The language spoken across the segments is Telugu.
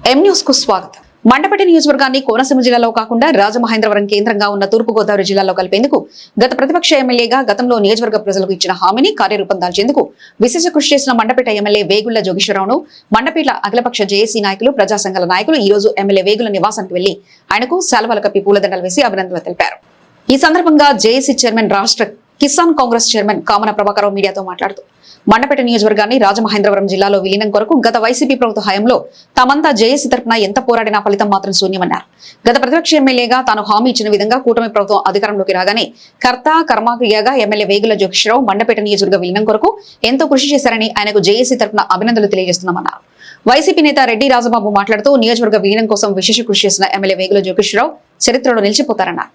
ఎం న్యూస్ కు స్వాగతం. మండపేట నియోజకవర్గాన్ని కోనసీమ జిల్లాలో కాకుండా రాజమహేంద్రవరం కేంద్రంగా ఉన్న తూర్పుగోదావరి జిల్లాలో కలిపేందుకు గత ప్రతిపక్ష ఎమ్మెల్యేగా గతంలో నియోజకవర్గ ప్రజలకు ఇచ్చిన హామీని కార్యరూపం దాల్చేందుకు విశేష కృషి చేసిన మండపేట ఎమ్మెల్యే వేగుళ్ల జోగేశ్వరరావును మండపేట అఖిలపక్ష జేఏసీ నాయకులు, ప్రజా సంఘాల నాయకులు ఈ రోజు ఎమ్మెల్యే వేగుల నివాసానికి వెళ్లి ఆయనకు శాలువాలు కప్పి పూలదండలు వేసి అభినందనలు తెలిపారు. ఈ సందర్భంగా జేఏసీ చైర్మన్, రాష్ట్ర కిసాన్ కాంగ్రెస్ చైర్మన్ కామన ప్రభాకరరావు మీడియాతో మాట్లాడుతూ మండపేట నియోజకవర్గాన్ని రాజమహేంద్రవరం జిల్లాలో విలీనం కొరకు గత వైసీపీ ప్రభుత్వ హయాంలో తామంతా జేఏసీ తరఫున ఎంత పోరాడినా ఫలితం మాత్రం శూన్యమన్నారు. గత ప్రతిపక్ష ఎమ్మెల్యేగా తాను హామీ ఇచ్చిన విధంగా కూటమి ప్రభుత్వం అధికారంలోకి రాగానే కర్త కర్మక్రియగా ఎమ్మెల్యే వేగుల జోగేశ్వరరావు మండపేట నియోజకవర్గ విలీనం కొరకు ఎంతో కృషి చేశారని ఆయనకు జేఏసీ తరఫున అభినందనలు తెలియజేస్తున్నామన్నారు. వైసీపీ నేత రెడ్డి రాజబాబు మాట్లాడుతూ నియోజకవర్గ విలీనం కోసం విశేష కృషి చేసిన ఎమ్మెల్యే వేగుల జోగేశ్వరరావు చరిత్రలో నిలిచిపోతారన్నారు.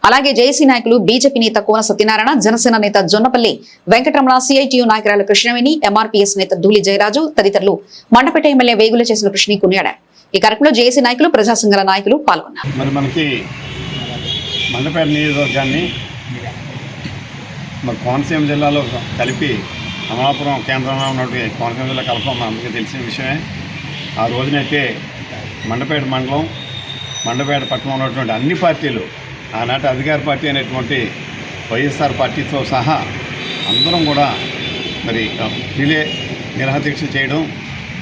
అలాగే జేఏసీ నాయకులు, బీజేపీ నేత కోన సత్యనారాయణ, జనసేన నేత జొన్నపల్లి వెంకటరమణ, సిఐటియు నాయకురాలు కృష్ణవేణి, ఎంఆర్పీఎస్ నేత ధూళి జయరాజు తదితరులు మండపేట ఎమ్మెల్యే వేగుల చేసిన కృషిని కొనియాడారు. ఈ కార్యక్రమంలో జేఏసీ నాయకులు, ప్రజా సంఘాల నాయకులు పాల్గొన్నారు. మనకి మండపేట నియోజకవర్గాన్ని కోనసీమ జిల్లాలో కలిపి అమలాపురం కేంద్రంలో ఉన్నటువంటి కోనసీమ జిల్లా కలపడం అందరికీ తెలిసిన విషయమే. ఆ రోజునైతే మండపేట మండలం, మండపేట పట్టణంలో ఉన్నటువంటి అన్ని పార్టీలు, ఆనాటి అధికార పార్టీ అనేటువంటి వైఎస్ఆర్ పార్టీతో సహా అందరం కూడా మరి రిలే నిరహదీక్ష చేయడం,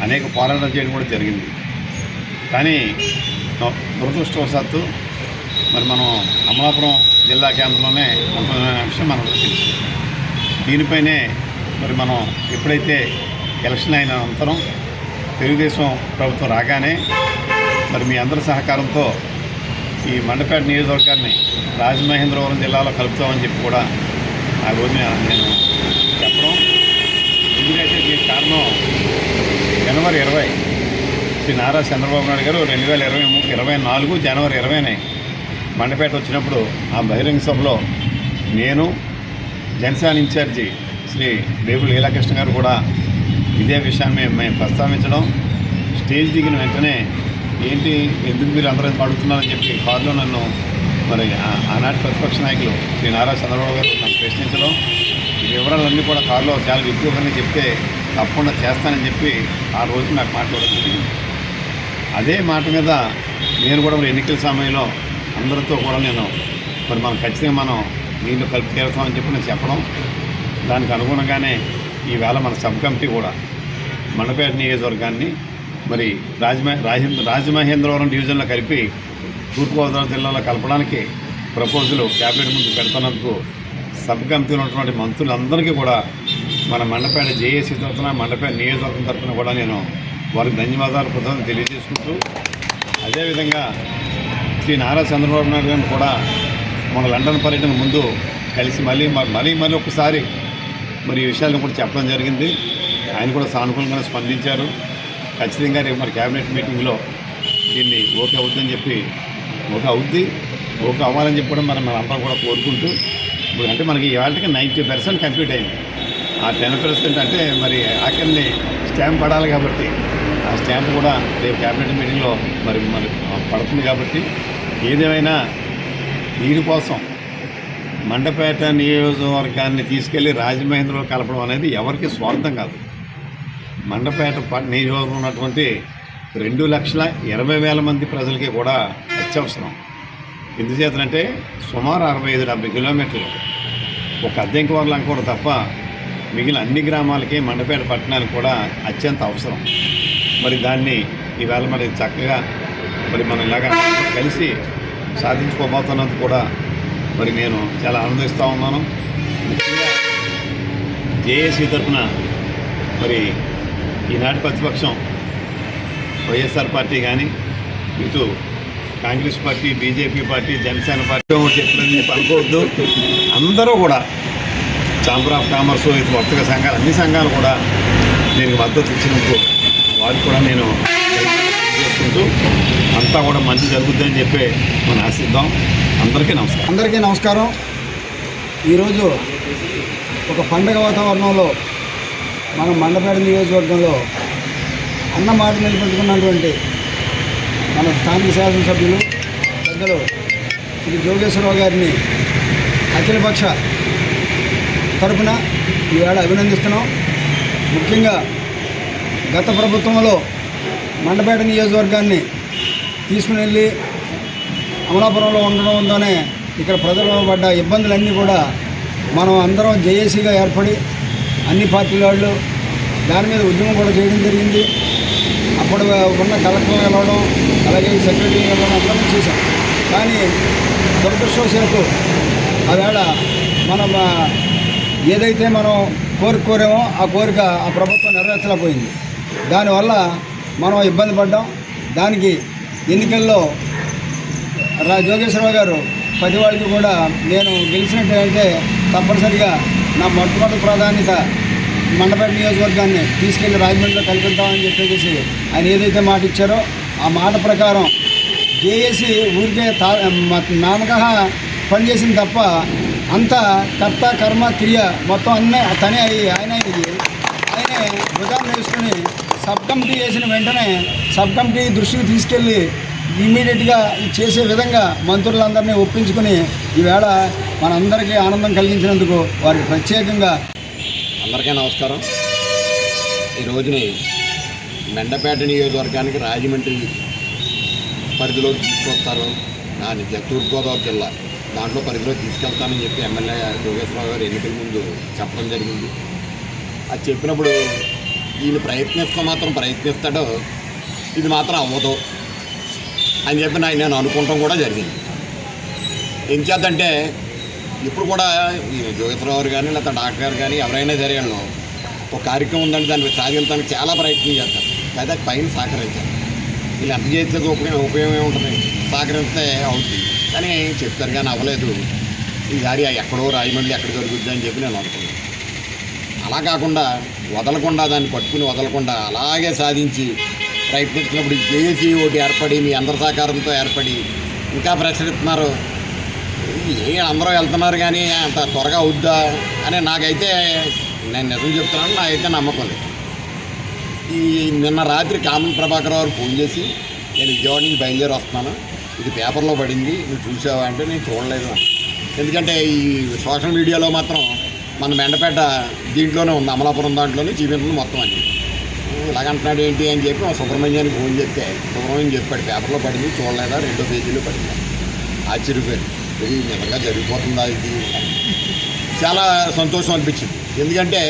అనేక పోరాటం చేయడం కూడా జరిగింది. కానీ దురదృష్టవశాత్తు మరి మనం అమలాపురం జిల్లా కేంద్రంలోనే ఉంటున్న విషయం మనకు తెలుసు. దీనిపైనే మరి మనం ఎప్పుడైతే ఎలక్షన్ అయిన అనంతరం తెలుగుదేశం ప్రభుత్వం రాగానే మరి మీ అందరి సహకారంతో ఈ మండపేట నియోజకవర్గాన్ని రాజమహేంద్రవరం జిల్లాలో కలుపుతామని చెప్పి కూడా ఆ రోజు నేను చెప్పడం. ఎందుకంటే దీనికి కారణం జనవరి 20 శ్రీ నారా చంద్రబాబు నాయుడు గారు 2024 జనవరి 20నే మండపేట వచ్చినప్పుడు ఆ బహిరంగ సభలో నేను, జనసేన ఇన్ఛార్జి శ్రీ వేగుల లీలాకృష్ణ గారు కూడా ఇదే విషయాన్ని మేము ప్రస్తావించడం. స్టేజ్ దిగిన వెంటనే ఏంటి, ఎందుకు మీరు అందరూ అడుగుతున్నారని చెప్పి కారులో నన్ను మరి ఆనాటి ప్రతిపక్ష నాయకులు శ్రీ నారా చంద్రబాబు గారు నన్ను ప్రశ్నించడం, ఈ వివరాలన్నీ కూడా కారులో చాలా ఎక్కువగానే చెప్తే తప్పకుండా చేస్తానని చెప్పి ఆ రోజు నాకు మాట్లాడడం జరిగింది. అదే మాట మీద నేను కూడా మరి ఎన్నికల సమయంలో అందరితో కూడా నేను మరి మనం ఖచ్చితంగా మనం దీంట్లో కలిపి తీరుతామని చెప్పి నేను చెప్పడం. దానికి అనుగుణంగానే ఈవేళ మన సబ్ కమిటీ కూడా మండపేట నియోజకవర్గాన్ని మరి రాజమహేంద్రవరం డివిజన్లో కలిపి తూర్పుగోదావరి జిల్లాలో కలపడానికి ప్రపోజల్ క్యాబినెట్ ముందు పెడుతున్నందుకు సబ్ కమిటీలో ఉన్నటువంటి మంత్రులందరికీ కూడా మన మండపేట జేఏసీ తరఫున, మండపేట నియోజకవర్గం తరఫున కూడా నేను వారికి ధన్యవాదాలు, కృతజ్ఞతలు తెలియజేసుకుంటూ, అదేవిధంగా శ్రీ నారా చంద్రబాబు నాయుడు గారిని కూడా మన లండన్ పర్యటన ముందు కలిసి మళ్ళీ ఒకసారి మరి ఈ విషయాలను కూడా చెప్పడం జరిగింది. ఆయన కూడా సానుకూలంగా స్పందించారు. ఖచ్చితంగా రేపు మరి క్యాబినెట్ మీటింగ్లో దీన్ని ఓకే అవుద్దని చెప్పి ఓకే అవ్వాలని చెప్పి కూడా మనందరం కూడా కోరుకుంటూ, ఇప్పుడు అంటే మనకి ఇవాళకి 90% కంప్లీట్ అయింది. ఆ 10% అంటే మరి ఆఖరిని స్టాంప్ పడాలి కాబట్టి ఆ స్టాంప్ కూడా రేపు క్యాబినెట్ మీటింగ్లో మరి పడుతుంది. కాబట్టి ఏదేమైనా దీనికోసం మండపేట నియోజకవర్గాన్ని తీసుకెళ్లి రాజమహేంద్రలో కలపడం అనేది ఎవరికి స్వార్థం కాదు. మండపేట నియోజకవర్గంలో ఉన్నటువంటి 2,20,000 మంది ప్రజలకి కూడా అత్యవసరం. ఎందుచేతనంటే సుమారు 65-70 కిలోమీటర్లు ఒక అద్దెంకవర్ల అంకూర తప్ప మిగిలిన అన్ని గ్రామాలకి మండపేట పట్టణానికి కూడా అత్యంత అవసరం. మరి దాన్ని ఈవేళ మరి చక్కగా మరి మనం ఇలాగా కలిసి సాధించుకోబోతున్నందుకు కూడా మరి నేను చాలా ఆనందిస్తూ ఉన్నాను. ముఖ్యంగా జేఏసీ తరఫున మరి ఈనాటి ప్రతిపక్షం వైఎస్ఆర్ పార్టీ కానీ, ఇటు Congress party, BJP party, Janasena party చెప్పినది అనుకోవద్దు. అందరూ కూడా ఛాంబర్ ఆఫ్ కామర్స్, ఇటు వర్తక సంఘాలు, అన్ని సంఘాలు కూడా దీనికి మద్దతు ఇచ్చినందుకు వారికి కూడా నేను చేసుకుంటూ అంతా కూడా మంచి జరుగుతుందని చెప్పి మనం ఆశిద్దాం. అందరికీ నమస్కారం. ఈరోజు ఒక పండగ వాతావరణంలో మనం మండపేట నియోజకవర్గంలో అన్న మాట నిలబెట్టుకున్నటువంటి మన స్థానిక శాసనసభ్యులు పెద్దలు శ్రీ జోగేశ్వరరావు గారిని అఖిలపక్ష తరఫున ఈవేళ అభినందిస్తున్నాం. ముఖ్యంగా గత ప్రభుత్వంలో మండపేట నియోజకవర్గాన్ని తీసుకుని వెళ్ళి అమలాపురంలో ఉండడంతోనే ఇక్కడ ప్రజలు పడ్డ ఇబ్బందులన్నీ కూడా మనం అందరం జేఏసీగా ఏర్పడి అన్ని పార్టీల వాళ్ళు దాని మీద ఉద్యమం కూడా చేయడం జరిగింది. అప్పుడు ఉన్న కలెక్టర్ వెళ్ళడం, అలాగే సెక్రటరీ వెళ్ళడం అందరం చేశాం. కానీ దురదృష్టవశాత్తు ఆవేళ మనం ఏదైతే మనం కోరామో ఆ కోరిక ఆ ప్రభుత్వం నెరవేర్చలేకపోయింది. దానివల్ల మనం ఇబ్బంది పడ్డాం. దానికి ఎన్నికల్లో జోగేశ్వరరావు గారు ప్రతి వాళ్ళకి కూడా నేను గెలిచినట్టయితే తప్పనిసరిగా నా మొట్టమొదటి ప్రాధాన్యత మండపేట నియోజకవర్గాన్ని తీసుకెళ్లి రాజమండ్రిలో కల్పిద్దామని చెప్పేసి ఆయన ఏదైతే మాట ఇచ్చారో ఆ మాట ప్రకారం జేఏసీ ఊరికే నామక పనిచేసింది తప్ప అంతా కర్త కర్మ క్రియ మొత్తం అన్నీ తనే ఆయనే భుజాన్ని వేసుకుని సబ్ కమిటీ వేసిన వెంటనే సబ్ కమిటీ దృష్టికి తీసుకెళ్ళి ఇమ్మీడియట్గా చేసే విధంగా మంత్రులందరినీ ఒప్పించుకుని ఈవేళ మనందరికీ ఆనందం కలిగించినందుకు వారికి ప్రత్యేకంగా అందరికీ నమస్కారం. ఈ రోజుని మెండపేట నియోజకవర్గానికి రాజమండ్రి పరిధిలోకి తీసుకొస్తారు. దాని తూర్పుగోదావరి జిల్లా దాంట్లో పరిధిలో తీసుకెళ్తానని చెప్పి ఎమ్మెల్యే జోగేశ్వరరావు గారు ఎన్నికల ముందు చెప్పడం జరిగింది. అది చెప్పినప్పుడు ఈయన ప్రయత్నిస్తాడో ఇది మాత్రం అవ్వదు అని చెప్పి నేను అనుకుంటాం కూడా జరిగింది. ఏం చేద్దంటే ఇప్పుడు కూడా జోగేశ్వరరావు గారు కానీ లేకపోతే డాక్టర్ గారు కానీ ఎవరైనా జరిగాను ఒక కార్యక్రమం ఉందంటే దాన్ని సాధించడానికి చాలా ప్రయత్నం చేస్తారు. లేదా పైన సహకరించారు. వీళ్ళు ఎంత చేసేది ఉపయోగం ఏముంటుంది, సహకరిస్తే అవుతుంది కానీ చెప్తారు కానీ అవ్వలేదు. ఈసారి ఎక్కడో రాజమండ్రి ఎక్కడ జరుగుద్ది అని చెప్పి నేను అనుకున్నాను. అలా కాకుండా దాన్ని పట్టుకుని వదలకుండా అలాగే సాధించి ప్రయత్నించినప్పుడు జేఏసీ ఒకటి ఏర్పడి మీ అందరి సహకారంతో ఏర్పడి ఇంకా ప్రచురిస్తున్నారు. అందరూ వెళ్తున్నారు కానీ అంత త్వరగా అవుద్దా అని నాకైతే నేను నిజం చెప్తున్నాను, నాకైతే నమ్మకం లేదు. నిన్న రాత్రి కామన్ ప్రభాకర్ గారు ఫోన్ చేసి నేను విజయవాడ నుంచి బయలుదేరి వస్తున్నాను, ఇది పేపర్లో పడింది నువ్వు చూసావా అంటే నేను చూడలేదు. ఎందుకంటే ఈ సోషల్ మీడియాలో మాత్రం మన మెండపేట దీంట్లోనే ఉంది, అమలాపురం దాంట్లోనే చూపించింది మొత్తం అన్ని. ఇలాగంటున్నాడు ఏంటి అని చెప్పి మా సుబ్రహ్మణ్యానికి ఫోన్ చెప్తే సుబ్రహ్మణ్యం చెప్పాడు పేపర్లో పడింది చూడలేదా, 2వ పేజీలో పడింది. ఆశ్చర్యపోయింది, ఇది నిజంగా జరిగిపోతుందా ఇది. చాలా సంతోషం అనిపించింది. ఎందుకంటే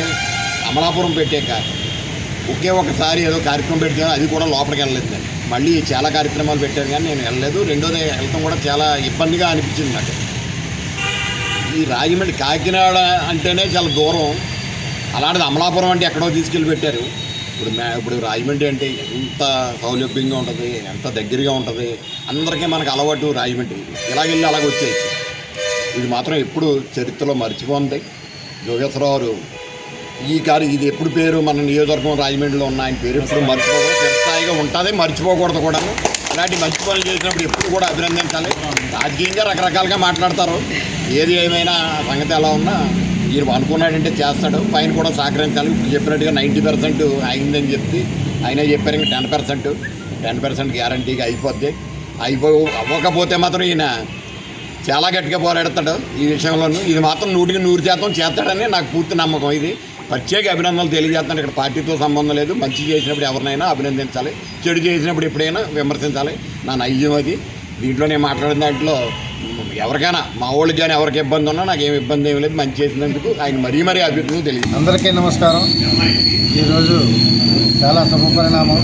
అమలాపురం పెట్టాక ఒకే ఒకసారి ఏదో కార్యక్రమం పెడితే అది కూడా లోపలికి వెళ్ళలేదు. నేను మళ్ళీ చాలా కార్యక్రమాలు పెట్టాను కానీ నేను వెళ్ళలేదు. రెండోది వెళ్ళటం కూడా చాలా ఇబ్బందిగా అనిపించింది నాకు. ఈ రాజమండ్రి కాకినాడ అంటేనే చాలా దూరం, అలాంటిది అమలాపురం అంటే ఎక్కడో తీసుకెళ్ళి పెట్టారు. ఇప్పుడు రాజమండ్రి అంటే ఎంత సౌలభ్యంగా ఉంటుంది, ఎంత దగ్గరగా ఉంటుంది, అందరికీ మనకు అలవాటు రాజమండ్రి. ఇలాగెళ్ళి అలాగ వచ్చేయచ్చు. ఇది మాత్రం ఎప్పుడు చరిత్రలో మర్చిపోతుంది. జోగేశ్వరరావు ఇది ఎప్పుడు పేరు మన నియోజకవర్గం రాజమండ్రిలో ఉన్న ఆయన పేరు ఎప్పుడు మర్చిపోకూడదు, చిరస్థాయిగా ఉంటుంది, మర్చిపోకూడదు కూడా. అలాంటి మంచి పనులు చేసినప్పుడు ఎప్పుడు కూడా అభినందించాలి. రాజకీయంగా రకరకాలుగా మాట్లాడతారు, ఏది ఏమైనా సంగతి ఎలా ఉన్నా మీరు అనుకున్నాడంటే చేస్తాడు, పైన కూడా సహకరించాలి. ఇప్పుడు చెప్పినట్టుగా 90% అయిందని చెప్పి అయినా చెప్పారు, ఇంకా 10% గ్యారంటీగా అయిపోద్ది. అవ్వకపోతే మాత్రం ఈయన చాలా గట్టిగా పోరాడతాడు ఈ విషయంలోనూ. ఇది మాత్రం 100% చేస్తాడని నాకు పూర్తి నమ్మకం. ఇది ప్రత్యేక అభినందనలు తెలియజేస్తాను. ఇక్కడ పార్టీతో సంబంధం లేదు. మంచి చేసినప్పుడు ఎవరినైనా అభినందించాలి, చెడు చేసినప్పుడు ఎప్పుడైనా విమర్శించాలి. నా నైజం అది. దీంట్లో నేను మాట్లాడిన దాంట్లో ఎవరికైనా మా వాళ్ళకి కానీ ఎవరికి ఇబ్బంది ఉన్నా నాకు ఏమి ఇబ్బంది ఏమి లేదు. మంచి చేసినందుకు ఆయన మరీ అభివృద్ధి తెలియదు. అందరికీ నమస్కారం. ఈరోజు చాలా శుభపరిణామం.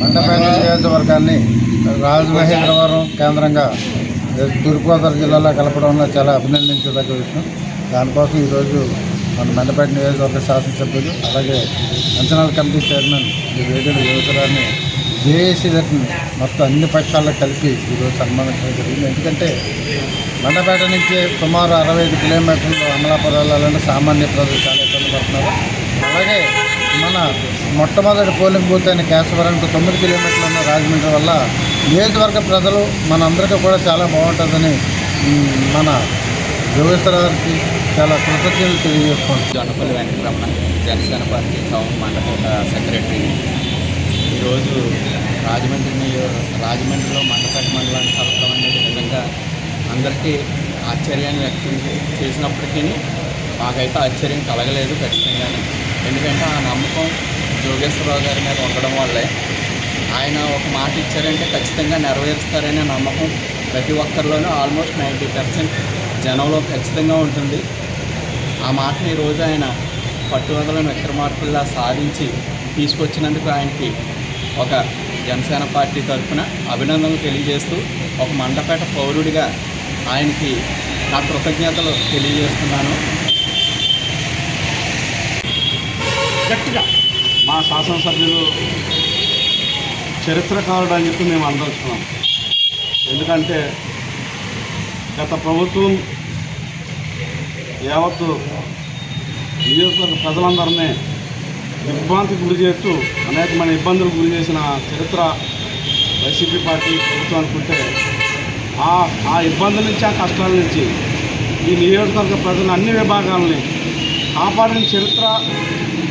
మండపేట నియోజకవర్గాన్ని రాజమహేంద్రవరం కేంద్రంగా తూర్పుగోదావరి జిల్లాలో కలపడంలో చాలా అభినందించదగ్గ విషయం. దానికోసం ఈరోజు మన మండపేట నియోజకవర్గ శాసనసభ్యులు అలాగే అంచనాల కమిటీ చైర్మన్ వేగడ యువతరాన్ని జేఏసీ దగ్గర మొత్తం అన్ని పక్షాల్లో కలిపి ఈరోజు సన్మానించడం జరిగింది. ఎందుకంటే మండపేట నుంచి సుమారు 65 కిలోమీటర్లు అమలాపురం వెళ్ళాలంటే సామాన్య ప్రజలు చాలా ఇబ్బంది పడుతున్నారు. అలాగే మన మొట్టమొదటి పోలింగ్ బూత్ అయిన కేశవరానికి 9 కిలోమీటర్లు ఉన్న రాజమండ్రి వల్ల నియోజకవర్గ ప్రజలు మనందరికీ కూడా చాలా బాగుంటుందని మన జోగేశ్వరరావుకి చాలా కృతజ్ఞతలు తెలియజేసుకుంటాం. Jonnapalli Venkataramana, Janasena party town Mandapeta secretary. ఈరోజు రాజమండ్రిలో మండపేట మండలాన్ని కలపడం అనేది నిజంగా అందరికీ ఆశ్చర్యాన్ని వ్యక్తం చేసినప్పటికీ మాకైతే ఆశ్చర్యం కలగలేదు ఖచ్చితంగానే. ఎందుకంటే ఆ నమ్మకం జోగేశ్వరరావు గారి మీద ఉండడం వల్లే ఆయన ఒక మాట ఇచ్చారంటే ఖచ్చితంగా నెరవేరుస్తారనే నమ్మకం ప్రతి ఒక్కరిలోనూ ఆల్మోస్ట్ 90% జనంలో ఖచ్చితంగా ఉంటుంది. ఆ మాటని ఈరోజు ఆయన పట్టువదలని విక్రమార్కుల్లా సాధించి తీసుకొచ్చినందుకు ఆయనకి ఒక జనసేన పార్టీ తరఫున అభినందనలు తెలియజేస్తూ ఒక మండపేట పౌరుడిగా ఆయనకి నా కృతజ్ఞతలు తెలియజేస్తున్నాను. గట్టిగా మా శాసనసభ్యులు చరిత్రకారుడు అని చెప్పి మేము అందలుచుకున్నాం. ఎందుకంటే గత ప్రభుత్వం యావత్తు నియోజకవర్గ ప్రజలందరినీ దిగ్భ్రాంతికి గురి చేస్తూ అనేకమైన ఇబ్బందులకు గురి చేసిన చరిత్ర వైసీపీ పార్టీ ప్రభుత్వం అనుకుంటే ఆ ఇబ్బందుల నుంచి, ఆ కష్టాల నుంచి ఈ నియోజకవర్గ ప్రజల అన్ని విభాగాలని కాపాడిన చరిత్ర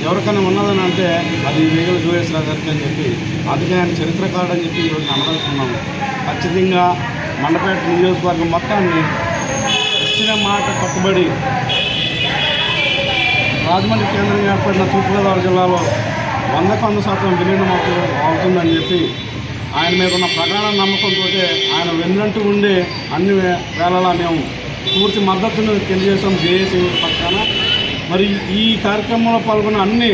ఎవరికైనా ఉన్నదని అంటే అది వేగల జోగేశ్వరరావు గారికి అని చెప్పి అందుకే ఆయన చరిత్రకారుడు అని చెప్పి ఈరోజు అనుభవిస్తున్నాము. ఖచ్చితంగా మండపేట నియోజకవర్గం మొత్తాన్ని ఇచ్చిన మాట కట్టుబడి రాజమండ్రి కేంద్రంగా ఏర్పడిన తూర్పుగోదావరి జిల్లాలో 100% విలీనం అవుతుందని చెప్పి ఆయన మీద ఉన్న ప్రగాఢ నమ్మకంతో ఆయన వెన్నంటూ ఉండి అన్ని వేళలా మేము పూర్తి మద్దతును తెలియజేసాం జేఏసీ పక్షాన. మరి ఈ కార్యక్రమంలో పాల్గొన్న అన్ని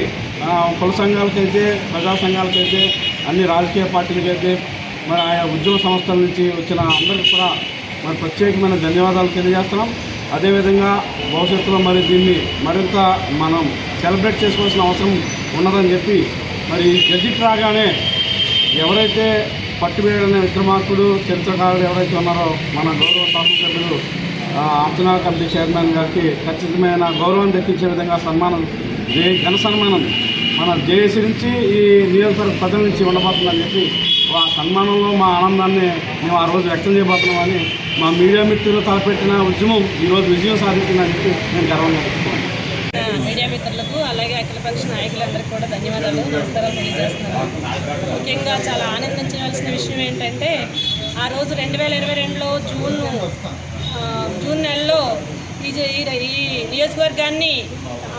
కుల సంఘాలకైతే, ప్రజా సంఘాలకైతే, అన్ని రాజకీయ పార్టీలకైతే, మరి ఆయా ఉద్యోగ సంస్థల నుంచి వచ్చిన అందరికీ కూడా మరి ప్రత్యేకమైన ధన్యవాదాలు తెలియజేస్తున్నాం. అదేవిధంగా భవిష్యత్తులో మరి దీన్ని మరింత మనం సెలబ్రేట్ చేసుకోవాల్సిన అవసరం ఉన్నదని చెప్పి మరి గెజిట్ రాగానే ఎవరైతే పట్టువేయడనే విక్రమార్కుడు చరిత్రకారుడు ఎవరైతే ఉన్నారో మన గౌరవ శాసనసభ్యులు అంచనా కమిటీ చైర్మన్ గారికి ఖచ్చితమైన గౌరవం దక్కించే విధంగా సన్మానం ఘన సన్మానం మన జేఏసీ నుంచి ఈ నియోజకవర్గ ప్రజల నుంచి ఉండబోతుందని చెప్పి ఆ సన్మానంలో మా ఆనందాన్ని మేము ఆ రోజు వ్యక్తం చేయబోతున్నామని మా మీడియా మిత్రులు తలపెట్టిన ఉద్యమం ఈరోజు విజయం సాధించిందని చెప్పి నేను గర్వంగా చెప్తున్నాను. మీడియా మిత్రులకు అలాగే అఖిలపక్ష నాయకులందరికీ కూడా ధన్యవాదాలు, నమస్కారాలు తెలియజేస్తున్నాను. ముఖ్యంగా చాలా ఆనందించవలసిన విషయం ఏంటంటే ఆ రోజు 2022లో జూన్ నెలలో ఈ నియోజకవర్గాన్ని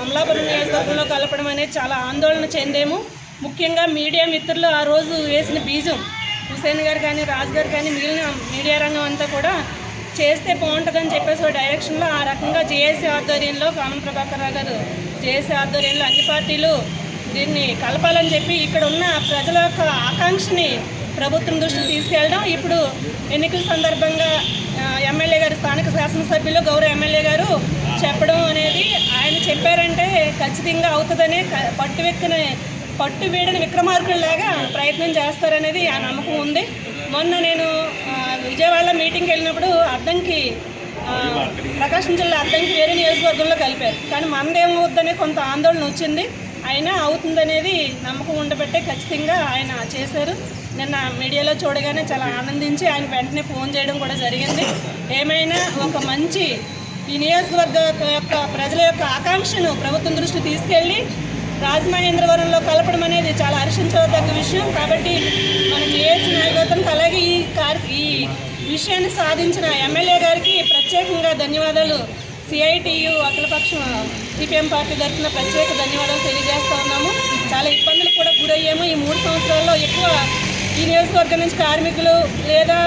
అమలాపురం నియోజకవర్గంలో కలపడం అనేది చాలా ఆందోళన చెందాము. ముఖ్యంగా మీడియా మిత్రులు ఆ రోజు వేసిన బీజం హుసేన్ గారు కానీ, రాజు గారు కానీ, మిగిలిన మీడియా రంగం అంతా కూడా చేస్తే బాగుంటుందని చెప్పేసి ఒక డైరెక్షన్లో ఆ రకంగా జేఏసీ ఆధ్వర్యంలో కామన్ ప్రభాకర్ రావు గారు జేఏసీ ఆధ్వర్యంలో అన్ని పార్టీలు దీన్ని కలపాలని చెప్పి ఇక్కడ ఉన్న ప్రజల యొక్క ఆకాంక్షని ప్రభుత్వం దృష్టికి తీసుకెళ్ళడం, ఇప్పుడు ఎన్నికల సందర్భంగా ఎమ్మెల్యే గారు, స్థానిక శాసనసభ్యులు గౌరవ ఎమ్మెల్యే గారు చెప్పడం అనేది ఆయన చెప్పారంటే ఖచ్చితంగా అవుతుందనే పట్టు వీడని విక్రమార్కుల్లాగా ప్రయత్నం చేస్తారనేది ఆ నమ్మకం ఉంది. మొన్న నేను విజయవాడలో మీటింగ్కి వెళ్ళినప్పుడు అద్దంకి ప్రకాశం జిల్లా అద్దంకి వేరే నియోజకవర్గంలో కలిపారు, కానీ మనదేమవుతుందనే కొంత ఆందోళన వచ్చింది. అయినా అవుతుందనేది నమ్మకం ఉండబట్టే ఖచ్చితంగా ఆయన చేశారు. నిన్న మీడియాలో చూడగానే చాలా ఆనందించి ఆయన వెంటనే ఫోన్ చేయడం కూడా జరిగింది. ఏమైనా ఒక మంచి ఈ నియోజకవర్గ యొక్క ప్రజల యొక్క ఆకాంక్షను ప్రభుత్వం దృష్టి తీసుకెళ్ళి రాజమహేంద్రవరంలో కలపడం అనేది చాలా హర్షించదగ్గ విషయం. కాబట్టి మనం జేఏసీ నాయకత్వానికి అలాగే ఈ విషయాన్ని సాధించిన ఎమ్మెల్యే గారికి ప్రత్యేకంగా ధన్యవాదాలు, సిఐటియు అఖిలపక్షం సిపిఎం పార్టీ తరఫున ప్రత్యేక ధన్యవాదాలు తెలియజేస్తూ ఉన్నాము. చాలా ఇబ్బందులు కూడా గురయ్యాము. ఈ 3 సంవత్సరాల్లో ఎక్కువ ఈ నియోజకవర్గం నుంచి కార్మికులు లేదా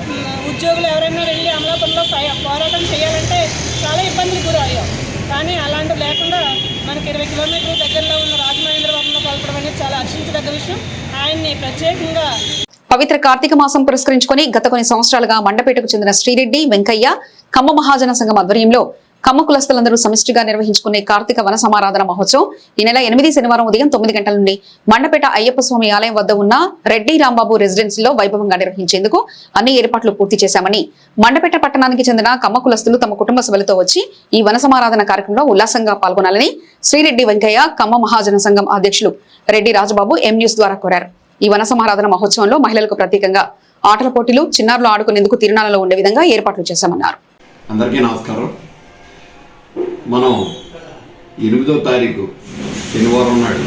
ఉద్యోగులు ఎవరైనా వెళ్ళి అమలాపురంలో పోరాటం చేయాలంటే చాలా ఇబ్బందులు గురయ్యాం. కానీ అలాంటివి లేకుండా మనకి 20 కిలోమీటర్ల దగ్గరలో ఉన్న రాజమహేంద్రవరంలో కలపడం అనేది చాలా హర్షించదగ్గ విషయం. ఆయన్ని ప్రత్యేకంగా పవిత్ర కార్తీక మాసం పురస్కరించుకొని గత కొన్ని సంవత్సరాలుగా మండపేటకు చెందిన శ్రీరెడ్డి వెంకయ్య కమ్మ మహాజన సంఘం ఆధ్వర్యంలో కమ్మ కులస్తులందరూ సమిష్టిగా నిర్వహించుకునే కార్తీక వన సమారాధన మహోత్సవం ఈ నెల 8 శనివారం ఉదయం 9 గంటల నుండి మండపేట అయ్యప్ప స్వామి ఆలయం వద్ద ఉన్న రెడ్డి రాంబాబు రెసిడెన్సీలో వైభవంగా నిర్వహించేందుకు అన్ని ఏర్పాట్లు పూర్తి చేశామని మండపేట పట్టణానికి చెందిన కమ్మ కులస్తులు తమ కుటుంబ సభ్యులతో వచ్చి ఈ వన సమారాధన కార్యక్రమంలో ఉల్లాసంగా పాల్గొనాలని శ్రీరెడ్డి వెంకయ్య కమ్మ మహాజన సంఘం అధ్యక్షులు రెడ్డి రాజబాబు ఎం న్యూస్ ద్వారా కోరారు. ఈ వన సమారాధన మహోత్సవంలో మహిళలకు ప్రత్యేకంగా ఆటల పోటీలు, చిన్నారులు ఆడుకునేందుకు తిరునాళ్లలో ఉండే విధంగా ఏర్పాట్లు చేశామన్నారు. అందరికీ నమస్కారం. మనం 8వ తారీఖు శనివారం నాడు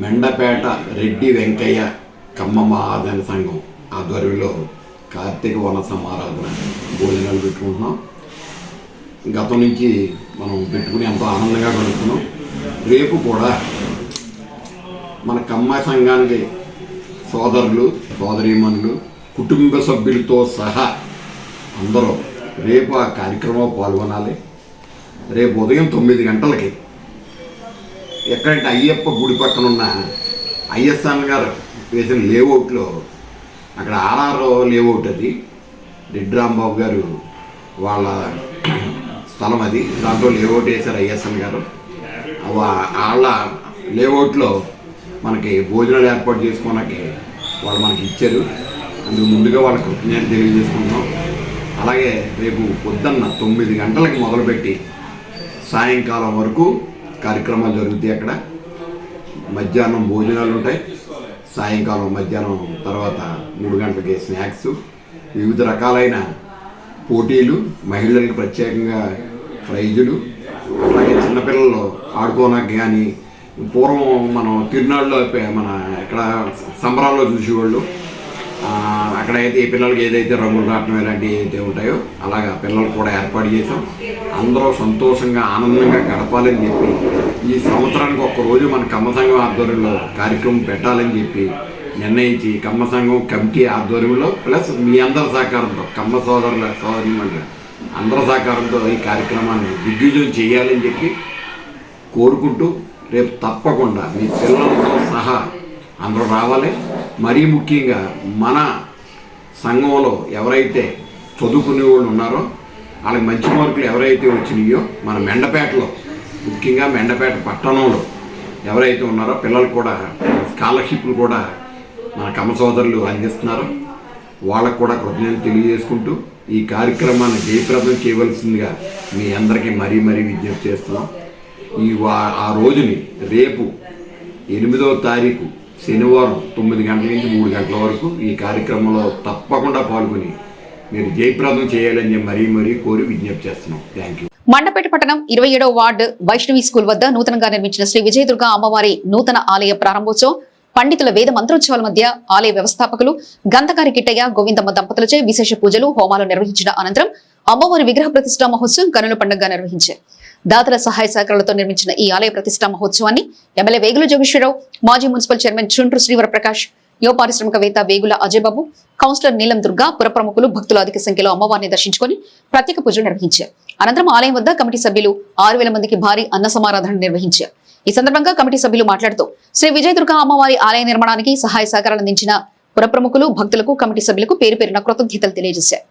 మెండపేట రెడ్డి వెంకయ్య కమ్మ మహాజన సంఘం ఆధ్వర్యంలో కార్తీక వన సమారాధన భోజనాలు పెట్టుకుంటున్నాం. గతం నుంచి మనం పెట్టుకుని ఎంతో ఆనందంగా గడుపుతున్నాం. రేపు కూడా మన కమ్మ సంఘానికి సోదరులు సోదరీమణులు కుటుంబ సభ్యులతో సహా అందరూ రేపు ఆ కార్యక్రమంలో పాల్గొనాలి. రేపు ఉదయం 9 గంటలకి ఎక్కడంటే అయ్యప్ప గుడి పక్కన ఉన్న ఐఎస్ఆర్ గారు వేసిన లేఅవుట్లో, అక్కడ ఆర్ఆర్ లేఅవుట్, అది రెడ్డి రాంబాబు గారు వాళ్ళ స్థలం, అది దాంట్లో లేఅవుట్ వేశారు ఐఎస్ఆర్ గారు. వాళ్ళ లేఅవుట్లో మనకి భోజనాలు ఏర్పాటు చేసుకోవడానికి వాళ్ళు మనకి ఇచ్చారు. అందుకు ముందుగా వాళ్ళకి కృతజ్ఞత తెలియజేసుకుంటున్నాం. అలాగే రేపు పొద్దున్న 9 గంటలకి మొదలుపెట్టి సాయంకాలం వరకు కార్యక్రమాలు జరుగుతాయి. అక్కడ మధ్యాహ్నం భోజనాలు ఉంటాయి. సాయంకాలం మధ్యాహ్నం తర్వాత 3 గంటలకి స్నాక్స్, వివిధ రకాలైన పోటీలు, మహిళలకు ప్రత్యేకంగా ప్రైజులు, అలాగే చిన్నపిల్లలు ఆడుకోవడానికి కానీ, పూర్వం మనం తిరునాళ్ళలో మన ఇక్కడ సంబరాల్లో చూసేవాళ్ళు, అక్కడైతే పిల్లలకి ఏదైతే రంగులు రావటం ఇలాంటివి ఏదైతే ఉంటాయో అలాగా పిల్లలు కూడా ఏర్పాటు చేసాం. అందరూ సంతోషంగా ఆనందంగా గడపాలని చెప్పి ఈ సంవత్సరానికి ఒక్కరోజు మన కమ్మ సంఘం ఆధ్వర్యంలో కార్యక్రమం పెట్టాలని చెప్పి నిర్ణయించి కమ్మ సంఘం కమిటీ ఆధ్వర్యంలో ప్లస్ మీ అందరి సహకారంతో, కమ్మ సోదరుల సోదరిమణుల అందరి సహకారంతో ఈ కార్యక్రమాన్ని దిగ్విజయం చేయాలని చెప్పి కోరుకుంటూ, రేపు తప్పకుండా మీ పిల్లలతో సహా అందరూ రావాలి. మరీ ముఖ్యంగా మన సంఘంలో ఎవరైతే చదువుకునే వాళ్ళు ఉన్నారో వాళ్ళకి మంచి మార్కులు ఎవరైతే వచ్చినాయో మన మెండపేటలో, ముఖ్యంగా మెండపేట పట్టణంలో ఎవరైతే ఉన్నారో పిల్లలు కూడా స్కాలర్షిప్లు కూడా మన కమ్మ సోదరులు అందిస్తున్నారు. వాళ్ళకు కూడా కృతజ్ఞతలు తెలియజేసుకుంటూ ఈ కార్యక్రమాన్ని జయప్రదం చేయవలసిందిగా మీ అందరికీ మరీ విజ్ఞప్తి చేస్తున్నాం. ఆ రోజుని రేపు 8వ తారీఖు శనివారం 9 గంటల నుంచి 3 గంటల వరకు ఈ కార్యక్రమంలో తప్పకుండా పాల్గొని మీరు జయప్రదం చేయాలని మరీ కోరి విజ్ఞప్తి చేస్తున్నాం. Thank you. మండపేట పట్టణం 27వ వార్డు వైష్ణవి స్కూల్ వద్ద నూతనంగా నిర్మించిన శ్రీ విజయదుర్గ అమ్మవారి నూతన ఆలయ ప్రారంభోత్సవం పండితుల వేద మంత్రోత్సవాల మధ్య ఆలయ వ్యవస్థాపకులు గంధకారి కిట్టయ్య గోవిందమ్మ దంపతులచే విశేష పూజలు హోమాలు నిర్వహించిన అనంతరం అమ్మవారి విగ్రహ ప్రతిష్ఠా మహోత్సవం కనుల పండుగగా నిర్వహించారు. దాతల సహాయ సహకారాలతో నిర్మించిన ఈ ఆలయ ప్రతిష్ఠా మహోత్సవాన్ని ఎమ్మెల్యే వేగుల జోగేశ్వరరావు, మాజీ మున్సిపల్ చైర్మన్ చుండ్రు శ్రీవరప్రకాష్, యువ పారిశ్రామికవేత్త వేగుల అజయబాబు, కౌన్సిలర్ నీలం దుర్గా, పుర ప్రముఖులు భక్తులు అధిక సంఖ్యలో అమ్మవారిని దర్శించుకుని ప్రత్యేక పూజలు నిర్వహించారు. అనంతరం ఆలయం వద్ద కమిటీ సభ్యులు 6000 మందికి భారీ అన్న సమారాధన నిర్వహించారు. ఈ సందర్భంగా కమిటీ సభ్యులు మాట్లాడుతూ శ్రీ విజయదుర్గ అమ్మవారి ఆలయ నిర్మాణానికి సహాయ సహకారాలు అందించిన పుర ప్రముఖులు భక్తులకు కమిటీ సభ్యులకు పేరు పేరున కృతజ్ఞతలు తెలియజేశారు.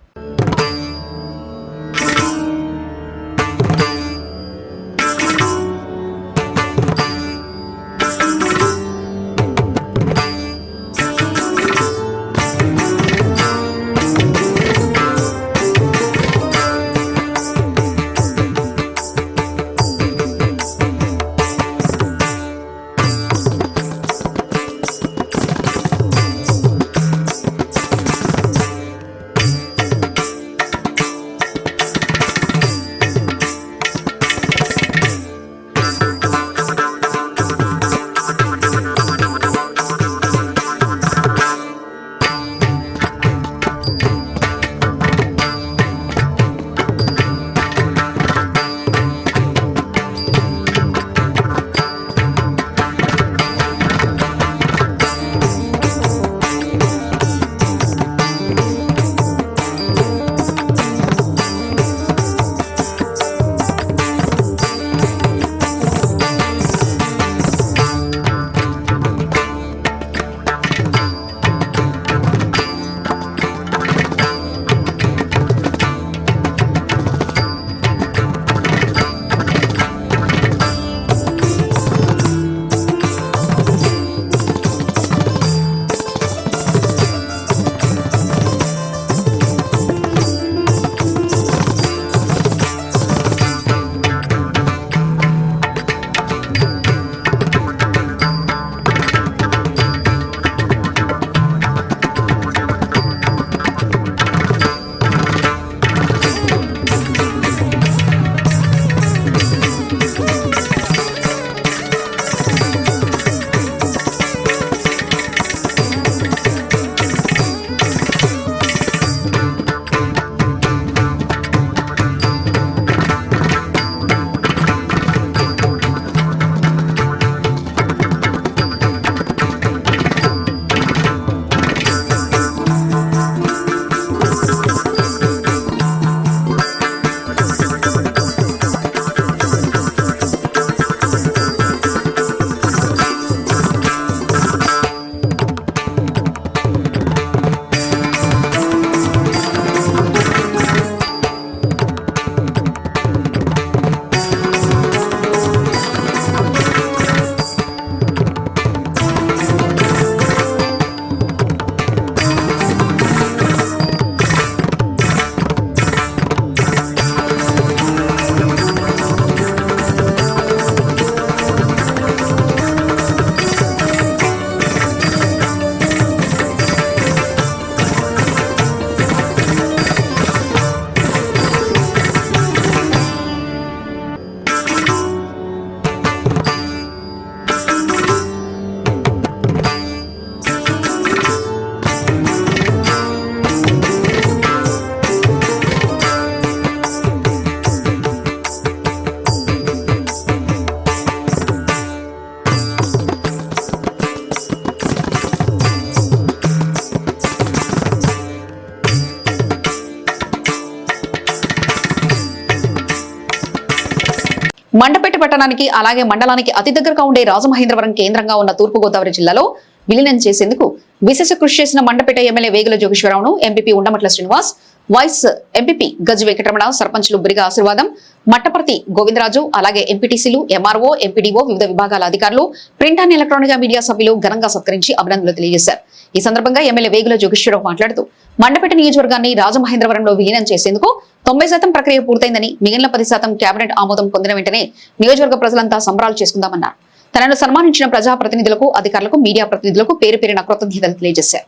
మండపేట పట్టణానికి అలాగే మండలానికి అతి దగ్గరగా ఉండే రాజమహేంద్రవరం కేంద్రంగా ఉన్న తూర్పుగోదావరి జిల్లాలో విలీనం చేసేందుకు విశేష కృషి చేసిన మండపేట ఎమ్మెల్యే వేగుల జోగేశ్వరరావును MPP Undamatla Srinivas, vice MPP Gajji Venkataramana, సర్పంచులు బురిగా ఆశీర్వాదం, మట్టపర్తి గోవిందరాజు, అలాగే ఎంపీటీసీలు, ఎంఆర్ఓ, ఎంపీడీఓ, వివిధ విభాగాల అధికారులు, ప్రింట్ అండ్ ఎలక్ట్రానిక్ మీడియా సభ్యులు ఘనంగా సత్కరించి అభినందనలు తెలియజేశారు. ఈ సందర్భంగా ఎమ్మెల్యే వేగుల జోగేశ్వరరావు మాట్లాడుతూ మండపేట నియోజకవర్గాన్ని రాజమహేంద్రవరంలో విలీనం చేసేందుకు 90% ప్రక్రియ పూర్తయిందని, మిగిలిన 10% కేబినెట్ ఆమోదం పొందిన వెంటనే నియోజకవర్గ ప్రజలంతా సంబరాలు చేసుకుందామన్నారు. తనను సన్మానించిన ప్రజాప్రతినిధులకు, అధికారులకు, మీడియా ప్రతినిధులకు పేరు పేరున కృతజ్ఞతలు తెలియజేశారు.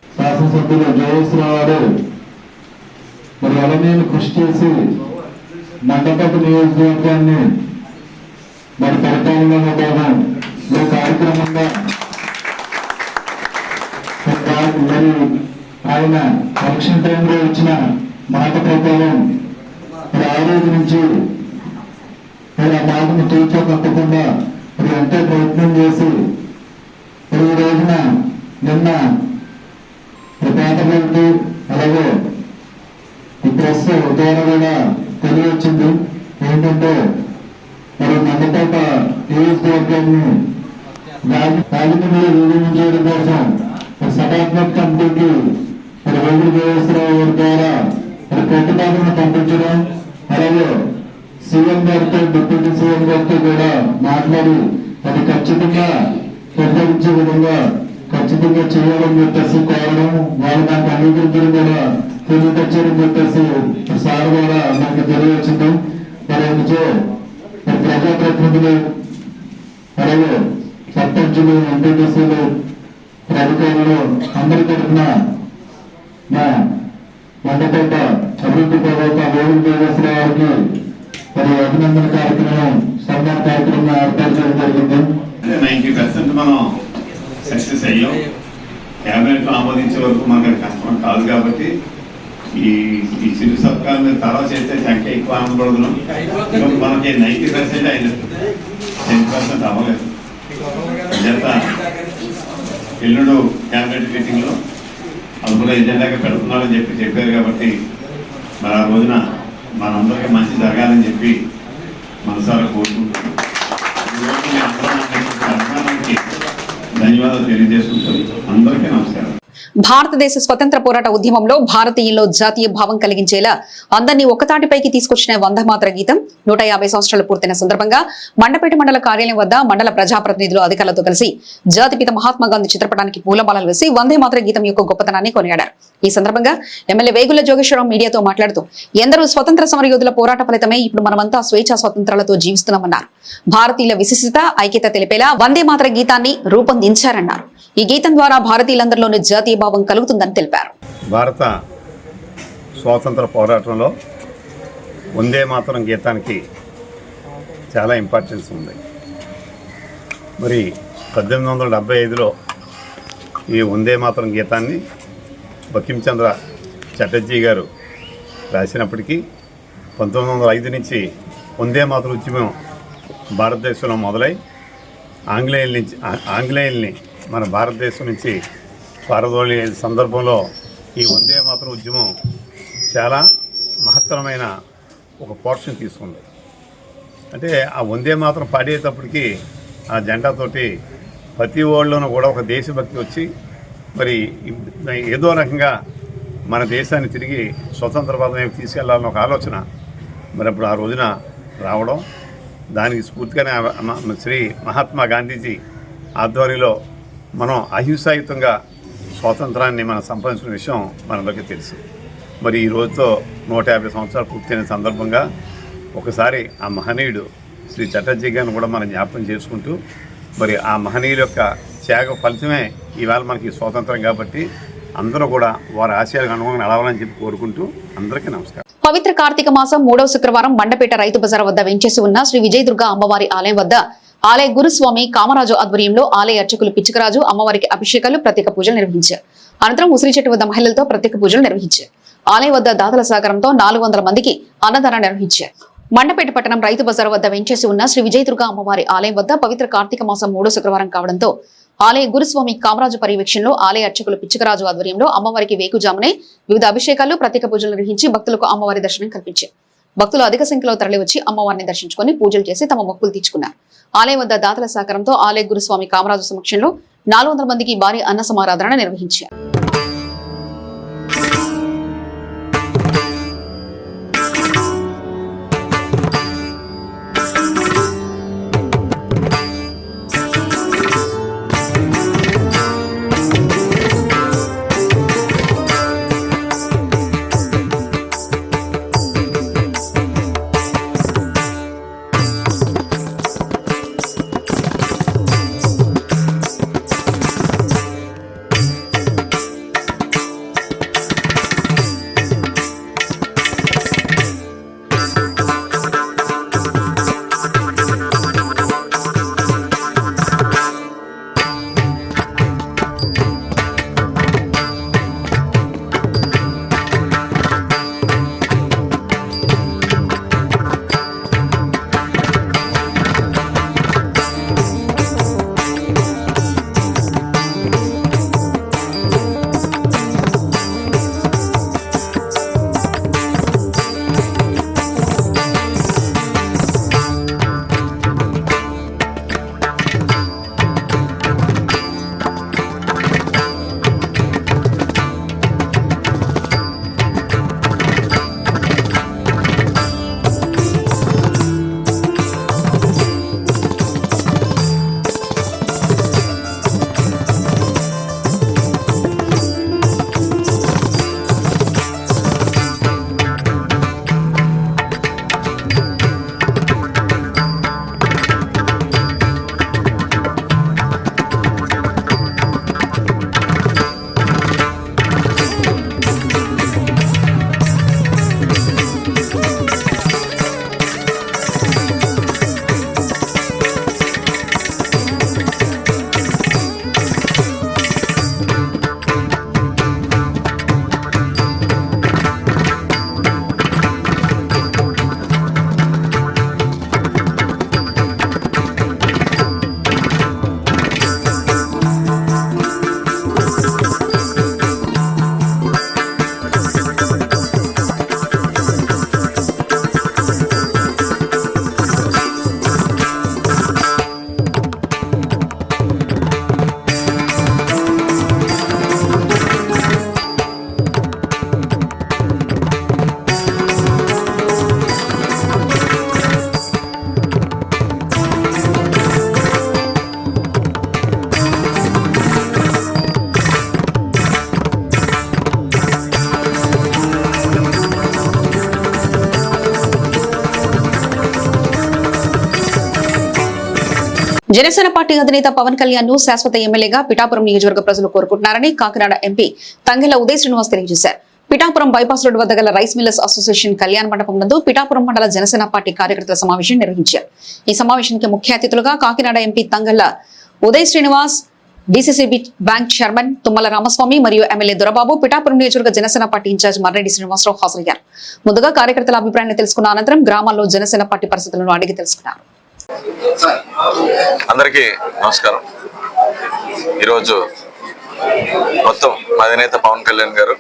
కృషి చేసి మండపేట నియోజకవర్గాన్ని మరి పరిపాలనలో భాగం కార్యక్రమంగా మరి ఆయన ఎలక్షన్ టైంలో ఇచ్చిన మాట ప్రకారం మరి ఆ రోజు నుంచి మరి ఆ మాటను తూచా తప్పకుండా మరి ఎంతో ప్రయత్నం చేసి మరి ఈ రోజున నిన్న పేపర్లకి అలాగే ఈ ప్రెస్ ద్వారా కూడా తెలియవచ్చింది ఏంటంటే మరి మండపేట నియోజకవర్గాన్ని రాజమండ్రిలో విలీనం చేయడం కోసం సభాత్మక కమిటీకి మరి వేగుల జోగేశ్వరరావు గారి ద్వారా మరి ప్రతిపాదన పంపించడం, అలాగే సీఎం గారితో, డిప్యూటీ సీఎం గారితో కూడా మాట్లాడి అది ఖచ్చితంగా నిర్వహించే విధంగా ఖచ్చితంగా చేయాలని చెప్పేసి కోరడం, వాళ్ళు నాకు అంగీకరించడం కూడా తెలియపరిచారని చెప్పేసి సార్ ద్వారా నాకు తెలియవచ్చింది. మరి ఎందుకో ప్రజాప్రతినిధులు, అలాగే సర్పంచులు, ఎంపీటీసీలు, అధికారులు అందరి తరఫున మా మండపేట అభివృద్ధి తర్వాత వేగుల జోగేశ్వరరావు గారికి మరి అభినందన కార్యక్రమం, సన్మాన కార్యక్రమం ఏర్పాటు చేయడం జరిగింది. 90% మనం సక్సెస్ అయ్యాం. క్యాబినెట్ ఆమోదించే వరకు మనకు కష్టం కాదు కాబట్టి ఈ చిరు సత్కారం మీద తర్వాత చేస్తే సంఖ్య ఎక్కువ ఆనందపడుతున్నాం. మనకి 90% అయినట్టు, 10% అవ్వలేదు. చేత ఎల్లుండు క్యాబినెట్ మీటింగ్లో అది కూడా ఎజెండాగా పెడుతున్నారని చెప్పారు కాబట్టి మరి ఆ రోజున మనందరికీ మంచి జరగాలని చెప్పి మనసారా కోరుకుంటున్నాం. ధన్యవాదాలు తెలియజేసుకుంటూ అందరికీ నమస్కారం. భారతదేశ స్వతంత్ర పోరాట ఉద్యమంలో భారతీయుల్లో జాతీయ భావం కలిగించేలా అందరినీ ఒకతాటిపైకి తీసుకొచ్చిన వందే మాతర గీతం 150 సంవత్సరాలు పూర్తయిన సందర్భంగా మండపేట మండల కార్యాలయం వద్ద మండల ప్రజాప్రతినిధులు, అధికారులతో కలిసి జాతిపిత మహాత్మా గాంధీ చిత్రపటానికి పూలమాలలు వేసి వందే మాతర గీతం యొక్క గొప్పతనాన్ని కొనియాడారు. ఈ సందర్భంగా ఎమ్మెల్యే వేగుల జోగేశ్వరరావు మీడియాతో మాట్లాడుతూ ఎందరో స్వతంత్ర సమరయోధుల పోరాట ఫలితమే ఇప్పుడు మనమంతా స్వేచ్ఛా స్వతంత్రాలతో జీవిస్తున్నామన్నారు. భారతీయుల విశిష్టత, ఐక్యత తెలిపేలా వందే మాతర గీతాన్ని రూపొందించారన్నారు. ఈ గీతం ద్వారా భారతీయులందరిలోని జాతీయ భావం కలుగుతుందని తెలిపారు. భారత స్వాతంత్ర పోరాటంలో వందే మాతరం గీతానికి చాలా ఇంపార్టెన్స్ ఉంది. మరి 1875లో ఈ వందే మాతరం గీతాన్ని బంకించంద్ర చటర్జీ గారు రాసినప్పటికీ 1905 నుంచి వందే మాతరం ఉద్యమం భారతదేశంలో మొదలై ఆంగ్లేయుల్ని మన భారతదేశం నుంచి పారదోలి సందర్భంలో ఈ వందే మాతరం ఉద్యమం చాలా మహత్తరమైన ఒక పోర్షన్ తీసుకుంది. అంటే ఆ వందే మాతరం పాడేటప్పటికి ఆ జెండాతోటి ప్రతి ఓళ్ళలోనూ కూడా ఒక దేశభక్తి వచ్చి మరి ఏదో రకంగా మన దేశాన్ని తిరిగి స్వతంత్ర పదం తీసుకెళ్లాలని ఒక ఆలోచన మరి అప్పుడు ఆ రోజున రావడం, దానికి స్ఫూర్తిగానే శ్రీ మహాత్మా గాంధీజీ ఆధ్వర్యంలో మనం అహింసాయుతంగా స్వాతంత్రాన్ని మనం సంపాదించిన విషయం మనందరికీ తెలుసు. మరి ఈ రోజుతో 150 సంవత్సరాలు పూర్తయిన సందర్భంగా ఒకసారి ఆ మహనీయుడు శ్రీ చటర్జీ గారిని కూడా మనం జ్ఞాపకం చేసుకుంటూ మరి ఆ మహనీయుల యొక్క త్యాగ ఫలితమే ఈవేళ మనకి స్వాతంత్రం కాబట్టి అందరూ కూడా వారి ఆశయాలకు అనుగుణంగా నడవాలని చెప్పి కోరుకుంటూ అందరికీ నమస్కారం. పవిత్ర కార్తీక మాసం 3వ శుక్రవారం మండపేట రైతు బజార్ వద్ద వెంచేసి ఉన్న శ్రీ విజయదుర్గ అమ్మవారి ఆలయం వద్ద ఆలయ గురుస్వామి కామరాజు ఆధ్వర్యంలో ఆలయ అర్చకులు పిచ్చికరాజు అమ్మవారికి అభిషేకాలు, ప్రత్యేక పూజలు నిర్వహించారు. అనంతరం ఉసిరి చెట్టు వద్ద మహిళలతో ప్రత్యేక పూజలు నిర్వహించారు. ఆలయం వద్ద దాతల సహకారంతో 400 మందికి అన్నదానం నిర్వహించారు. మండపేట పట్టణం రైతు బజార్ వద్ద వెంచేసి ఉన్న శ్రీ విజయదుర్గ అమ్మవారి ఆలయం వద్ద పవిత్ర కార్తీక మాసం 3వ శుక్రవారం కావడంతో ఆలయ గురుస్వామి కామరాజు పర్యవేక్షణలో ఆలయ అర్చకులు పిచ్చికరాజు ఆధ్వర్యంలో అమ్మవారికి వేకుజామునే వివిధ అభిషేకాలు, ప్రత్యేక పూజలు నిర్వహించి భక్తులకు అమ్మవారి దర్శనం కల్పించారు. భక్తులు అధిక సంఖ్యలో తరలివచ్చి అమ్మవారిని దర్శించుకుని పూజలు చేసి తమ మొక్కులు తీర్చుకున్నారు. ఆలయం వద్ద దాతల సహకారంతో ఆలయ గురుస్వామి కామరాజు సమక్షంలో 400 మందికి భారీ అన్న సమారాధన నిర్వహించారు. జనసేన పార్టీ అధినేత పవన్ కళ్యాణ్ ను శాశ్వత ఎమ్మెల్యేగా పిఠాపురం నియోజకవర్గ ప్రజలు కోరుకుంటున్నారని కాకినాడ ఎంపీ తంగెళ్ల ఉదయ్ శ్రీనివాస్ తెలియజేశారు. పిఠాపురం బైపాస్ రోడ్డు వద్ద గల రైస్ మిల్లర్స్ అసోసియేషన్ కళ్యాణ మండపం నందు పిఠాపురం మండల జనసేన పార్టీ కార్యకర్తల సమావేశం నిర్వహించారు. ఈ సమావేశానికి ముఖ్య అతిథులుగా Kakinada MP Tangella Uday Srinivas, DCCB bank chairman Tummala Ramaswamy మరియు ఎమ్మెల్యే దొరబాబు, పిఠాపురం నియోజకవర్గ జనసేన పార్టీ ఇన్ఛార్జ్ మర్రెడ్డి శ్రీనివాసరావు హాజరయ్యారు. ముందుగా కార్యకర్తల అభిప్రాయాన్ని తెలుసుకున్న అనంతరం గ్రామాల్లో జనసేన పార్టీ పరిస్థితులను అడిగి తెలుసుకున్నారు. అందరికీ నమస్కారం. ఈరోజు మొత్తం అధినేత పవన్ కళ్యాణ్ గారు,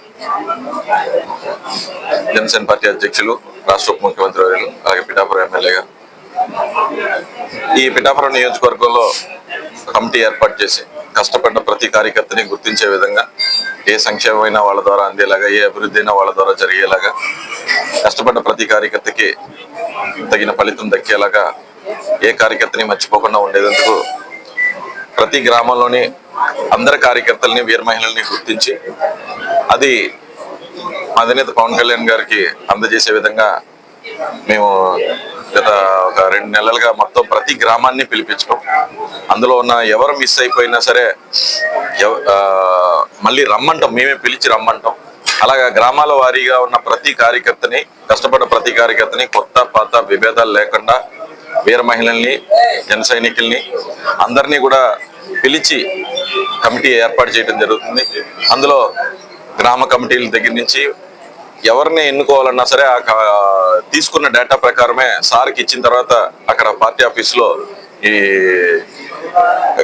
జనసేన పార్టీ అధ్యక్షులు, రాష్ట్ర ఉప ముఖ్యమంత్రి వర్యులు, అలాగే పిఠాపురం ఎమ్మెల్యే గారు ఈ పిఠాపురం నియోజకవర్గంలో కమిటీ ఏర్పాటు చేసి కష్టపడ్డ ప్రతి కార్యకర్తని గుర్తించే విధంగా, ఏ సంక్షేమమైనా వాళ్ళ ద్వారా అందేలాగా, ఏ అభివృద్ధి అయినా వాళ్ళ ద్వారా జరిగేలాగా, కష్టపడ్డ ప్రతి కార్యకర్తకి తగిన ఫలితం దక్కేలాగా, ఏ కార్యకర్తని మర్చిపోకుండా ఉండేందుకు ప్రతి గ్రామంలోని అందరి కార్యకర్తల్ని, వీర మహిళల్ని గుర్తించి అది అధినేత పవన్ కళ్యాణ్ గారికి అందజేసే విధంగా మేము గత ఒక 2 నెలలుగా మొత్తం ప్రతి గ్రామాన్ని పిలిపించడం, అందులో ఉన్న ఎవరు మిస్ అయిపోయినా సరే మళ్ళీ రమ్మంటాం, మేమే పిలిచి రమ్మంటాం. అలాగా గ్రామాల వారీగా ఉన్న ప్రతి కార్యకర్తని, కష్టపడ్డ ప్రతి కార్యకర్తని కొత్త పాత విభేదాలు లేకుండా వీర మహిళల్ని, జన సైనికుల్ని అందరినీ కూడా పిలిచి కమిటీ ఏర్పాటు చేయడం జరుగుతుంది. అందులో గ్రామ కమిటీల దగ్గర నుంచి ఎవరిని ఎన్నుకోవాలన్నా సరే తీసుకున్న డేటా ప్రకారమే సార్కి ఇచ్చిన తర్వాత అక్కడ పార్టీ ఆఫీస్లో ఈ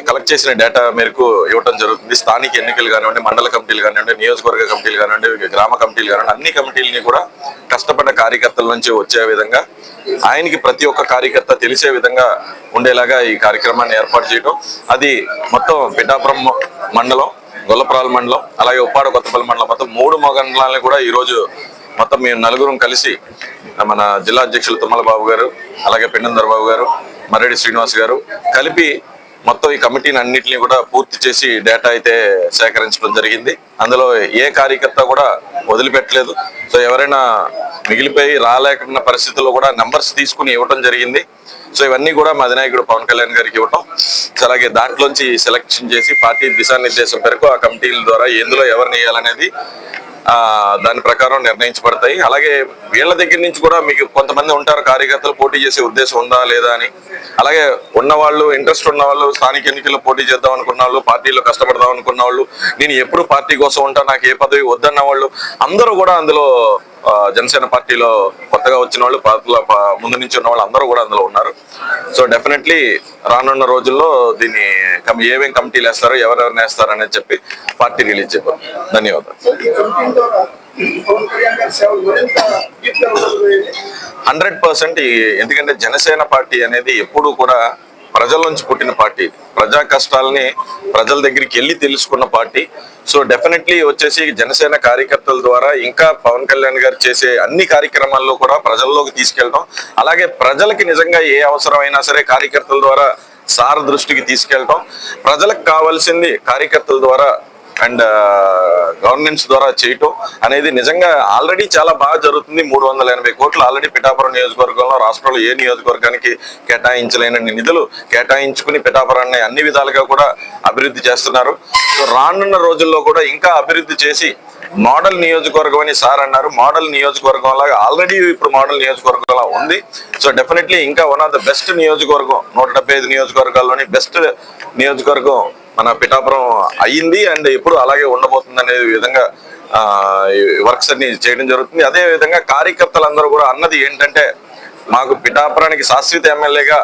కలెక్ట్ చేసిన డేటా మేరకు ఇవ్వడం జరుగుతుంది. స్థానిక ఎన్నికలు కానివ్వండి, మండల కమిటీలు కానివ్వండి, నియోజకవర్గ కమిటీలు కానివ్వండి, గ్రామ కమిటీలు కానివ్వండి, అన్ని కమిటీలని కూడా కష్టపడ్డ కార్యకర్తల నుంచి వచ్చే విధంగా ఆయనకి ప్రతి ఒక్క కార్యకర్త తెలిసే విధంగా ఉండేలాగా ఈ కార్యక్రమాన్ని ఏర్పాటు చేయడం. అది మొత్తం పిఠాపురం మండలం, గొల్లప్రాల మండలం, అలాగే ఉప్పాడ కొత్తపల్లి మండలం, మొత్తం 3 మండలాలను కూడా ఈరోజు మొత్తం మేము నలుగురం కలిసి మన జిల్లా అధ్యక్షులు తుమ్మల బాబు గారు, అలాగే పెండందర్ బాబు గారు, మర్రెడ్డి శ్రీనివాస్ గారు కలిపి మొత్తం ఈ కమిటీని అన్నింటినీ కూడా పూర్తి చేసి డేటా అయితే సేకరించడం జరిగింది. అందులో ఏ కార్యకర్త కూడా వదిలిపెట్టలేదు. సో ఎవరైనా మిగిలిపోయి రాలేకున్న పరిస్థితుల్లో కూడా నంబర్స్ తీసుకుని ఇవ్వటం జరిగింది. సో ఇవన్నీ కూడా మా అధినాయకుడు పవన్ కళ్యాణ్ గారికి ఇవ్వటం, అలాగే దాంట్లోంచి సెలెక్షన్ చేసి పార్టీ దిశానిర్దేశం మేరకు ఆ కమిటీల ద్వారా ఎందులో ఎవరిని వేయాలనేది దాని ప్రకారం నిర్ణయించబడతాయి. అలాగే వీళ్ళ దగ్గర నుంచి కూడా మీకు కొంతమంది ఉంటారు కార్యకర్తలు పోటీ చేసే ఉద్దేశం ఉందా లేదా అని. అలాగే ఉన్నవాళ్ళు, ఇంట్రెస్ట్ ఉన్న వాళ్ళు, స్థానిక ఎన్నికల్లో పోటీ చేద్దాం అనుకున్న వాళ్ళు, పార్టీలో కష్టపడదాం అనుకున్న వాళ్ళు, నేను ఎప్పుడు పార్టీ కోసం ఉంటా, నాకు ఏ పదవి వద్దన్న వాళ్ళు అందరూ కూడా అందులో జనసేన పార్టీలో కొత్తగా వచ్చిన వాళ్ళు, పార్టీలో ముందు నుంచి ఉన్న వాళ్ళు అందరూ కూడా అందులో ఉన్నారు. సో డెఫినెట్లీ రానున్న రోజుల్లో దీన్ని ఏమేం కమిటీలు వేస్తారో, ఎవరెవరిని వేస్తారు అనేది చెప్పి పార్టీ రిలీజ్ చెప్పారు. ధన్యవాదాలు. 100%. ఎందుకంటే జనసేన పార్టీ అనేది ఎప్పుడు కూడా ప్రజల నుంచి పుట్టిన పార్టీ, ప్రజా కష్టాలని ప్రజల దగ్గరికి వెళ్ళి తెలుసుకున్న పార్టీ. సో డెఫినెట్లీ వచ్చేసి జనసేన కార్యకర్తల ద్వారా ఇంకా పవన్ కళ్యాణ్ గారు చేసే అన్ని కార్యక్రమాల్లో కూడా ప్రజల్లోకి తీసుకెళ్ళడం, అలాగే ప్రజలకి నిజంగా ఏ అవసరమైనా సరే కార్యకర్తల ద్వారా సార్ దృష్టికి తీసుకెళ్ళటం, ప్రజలకు కావాల్సింది కార్యకర్తల ద్వారా అండ్ గవర్నెన్స్ ద్వారా చేయటం అనేది నిజంగా ఆల్రెడీ చాలా బాగా జరుగుతుంది. 380 కోట్లు ఆల్రెడీ పిఠాపురం నియోజకవర్గంలో రాష్ట్రంలో ఏ నియోజకవర్గానికి కేటాయించలేని నిధులు కేటాయించుకుని పిఠాపురాన్ని అన్ని విధాలుగా కూడా అభివృద్ధి చేస్తున్నారు. రానున్న రోజుల్లో కూడా ఇంకా అభివృద్ధి చేసి మోడల్ నియోజకవర్గం అని సార్ అన్నారు. మోడల్ నియోజకవర్గం లాగా ఆల్రెడీ ఇప్పుడు మోడల్ నియోజకవర్గంలా ఉంది. సో డెఫినెట్లీ ఇంకా వన్ ఆఫ్ ద బెస్ట్ నియోజకవర్గం, 175 నియోజకవర్గాల్లోని బెస్ట్ నియోజకవర్గం మన పిఠాపురం అయ్యింది అండ్ ఎప్పుడు అలాగే ఉండబోతుంది అనే విధంగా వర్క్స్ అన్ని చేయడం జరుగుతుంది. అదే విధంగా కార్యకర్తలందరూ కూడా అన్నది ఏంటంటే, మాకు పిఠాపురానికి శాశ్వత ఎమ్మెల్యేగా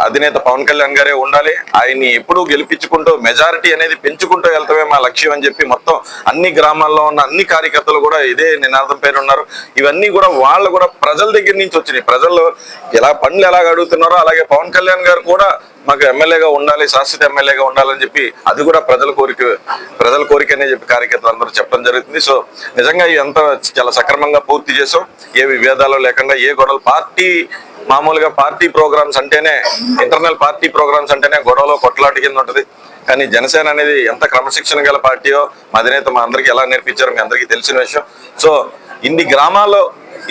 అధినేత పవన్ కళ్యాణ్ గారే ఉండాలి, ఆయన్ని ఎప్పుడూ గెలిపించుకుంటూ మెజారిటీ అనేది పెంచుకుంటూ వెళ్తామే మా లక్ష్యం అని చెప్పి మొత్తం అన్ని గ్రామాల్లో ఉన్న అన్ని కార్యకర్తలు కూడా ఇదే నినాదం పేరు ఉన్నారు. ఇవన్నీ కూడా వాళ్ళు కూడా ప్రజల దగ్గర నుంచి వచ్చినాయి. ప్రజలు పనులు ఎలాగ అడుగుతున్నారో అలాగే పవన్ కళ్యాణ్ గారు కూడా మాకు ఎమ్మెల్యేగా ఉండాలి, శాశ్వత ఎమ్మెల్యేగా ఉండాలని చెప్పి అది కూడా ప్రజల కోరిక అనే చెప్పి కార్యకర్తలు అందరూ చెప్పడం జరుగుతుంది. సో నిజంగా ఇదంతా చాలా సక్రమంగా పూర్తి చేసాం. ఏ విభేదాలు లేకుండా, ఏ గొడవలు, మామూలుగా పార్టీ ప్రోగ్రామ్స్ అంటేనే, ఇంటర్నల్ పార్టీ ప్రోగ్రామ్స్ అంటేనే గొడవలో కొట్లాట కింద ఉంటుంది. కానీ జనసేన అనేది ఎంత క్రమశిక్షణ గల పార్టీయో మా అధినేత మా అందరికీ ఎలా నేర్పించారో మీ అందరికీ తెలిసిన విషయం. సో ఇన్ని గ్రామాల్లో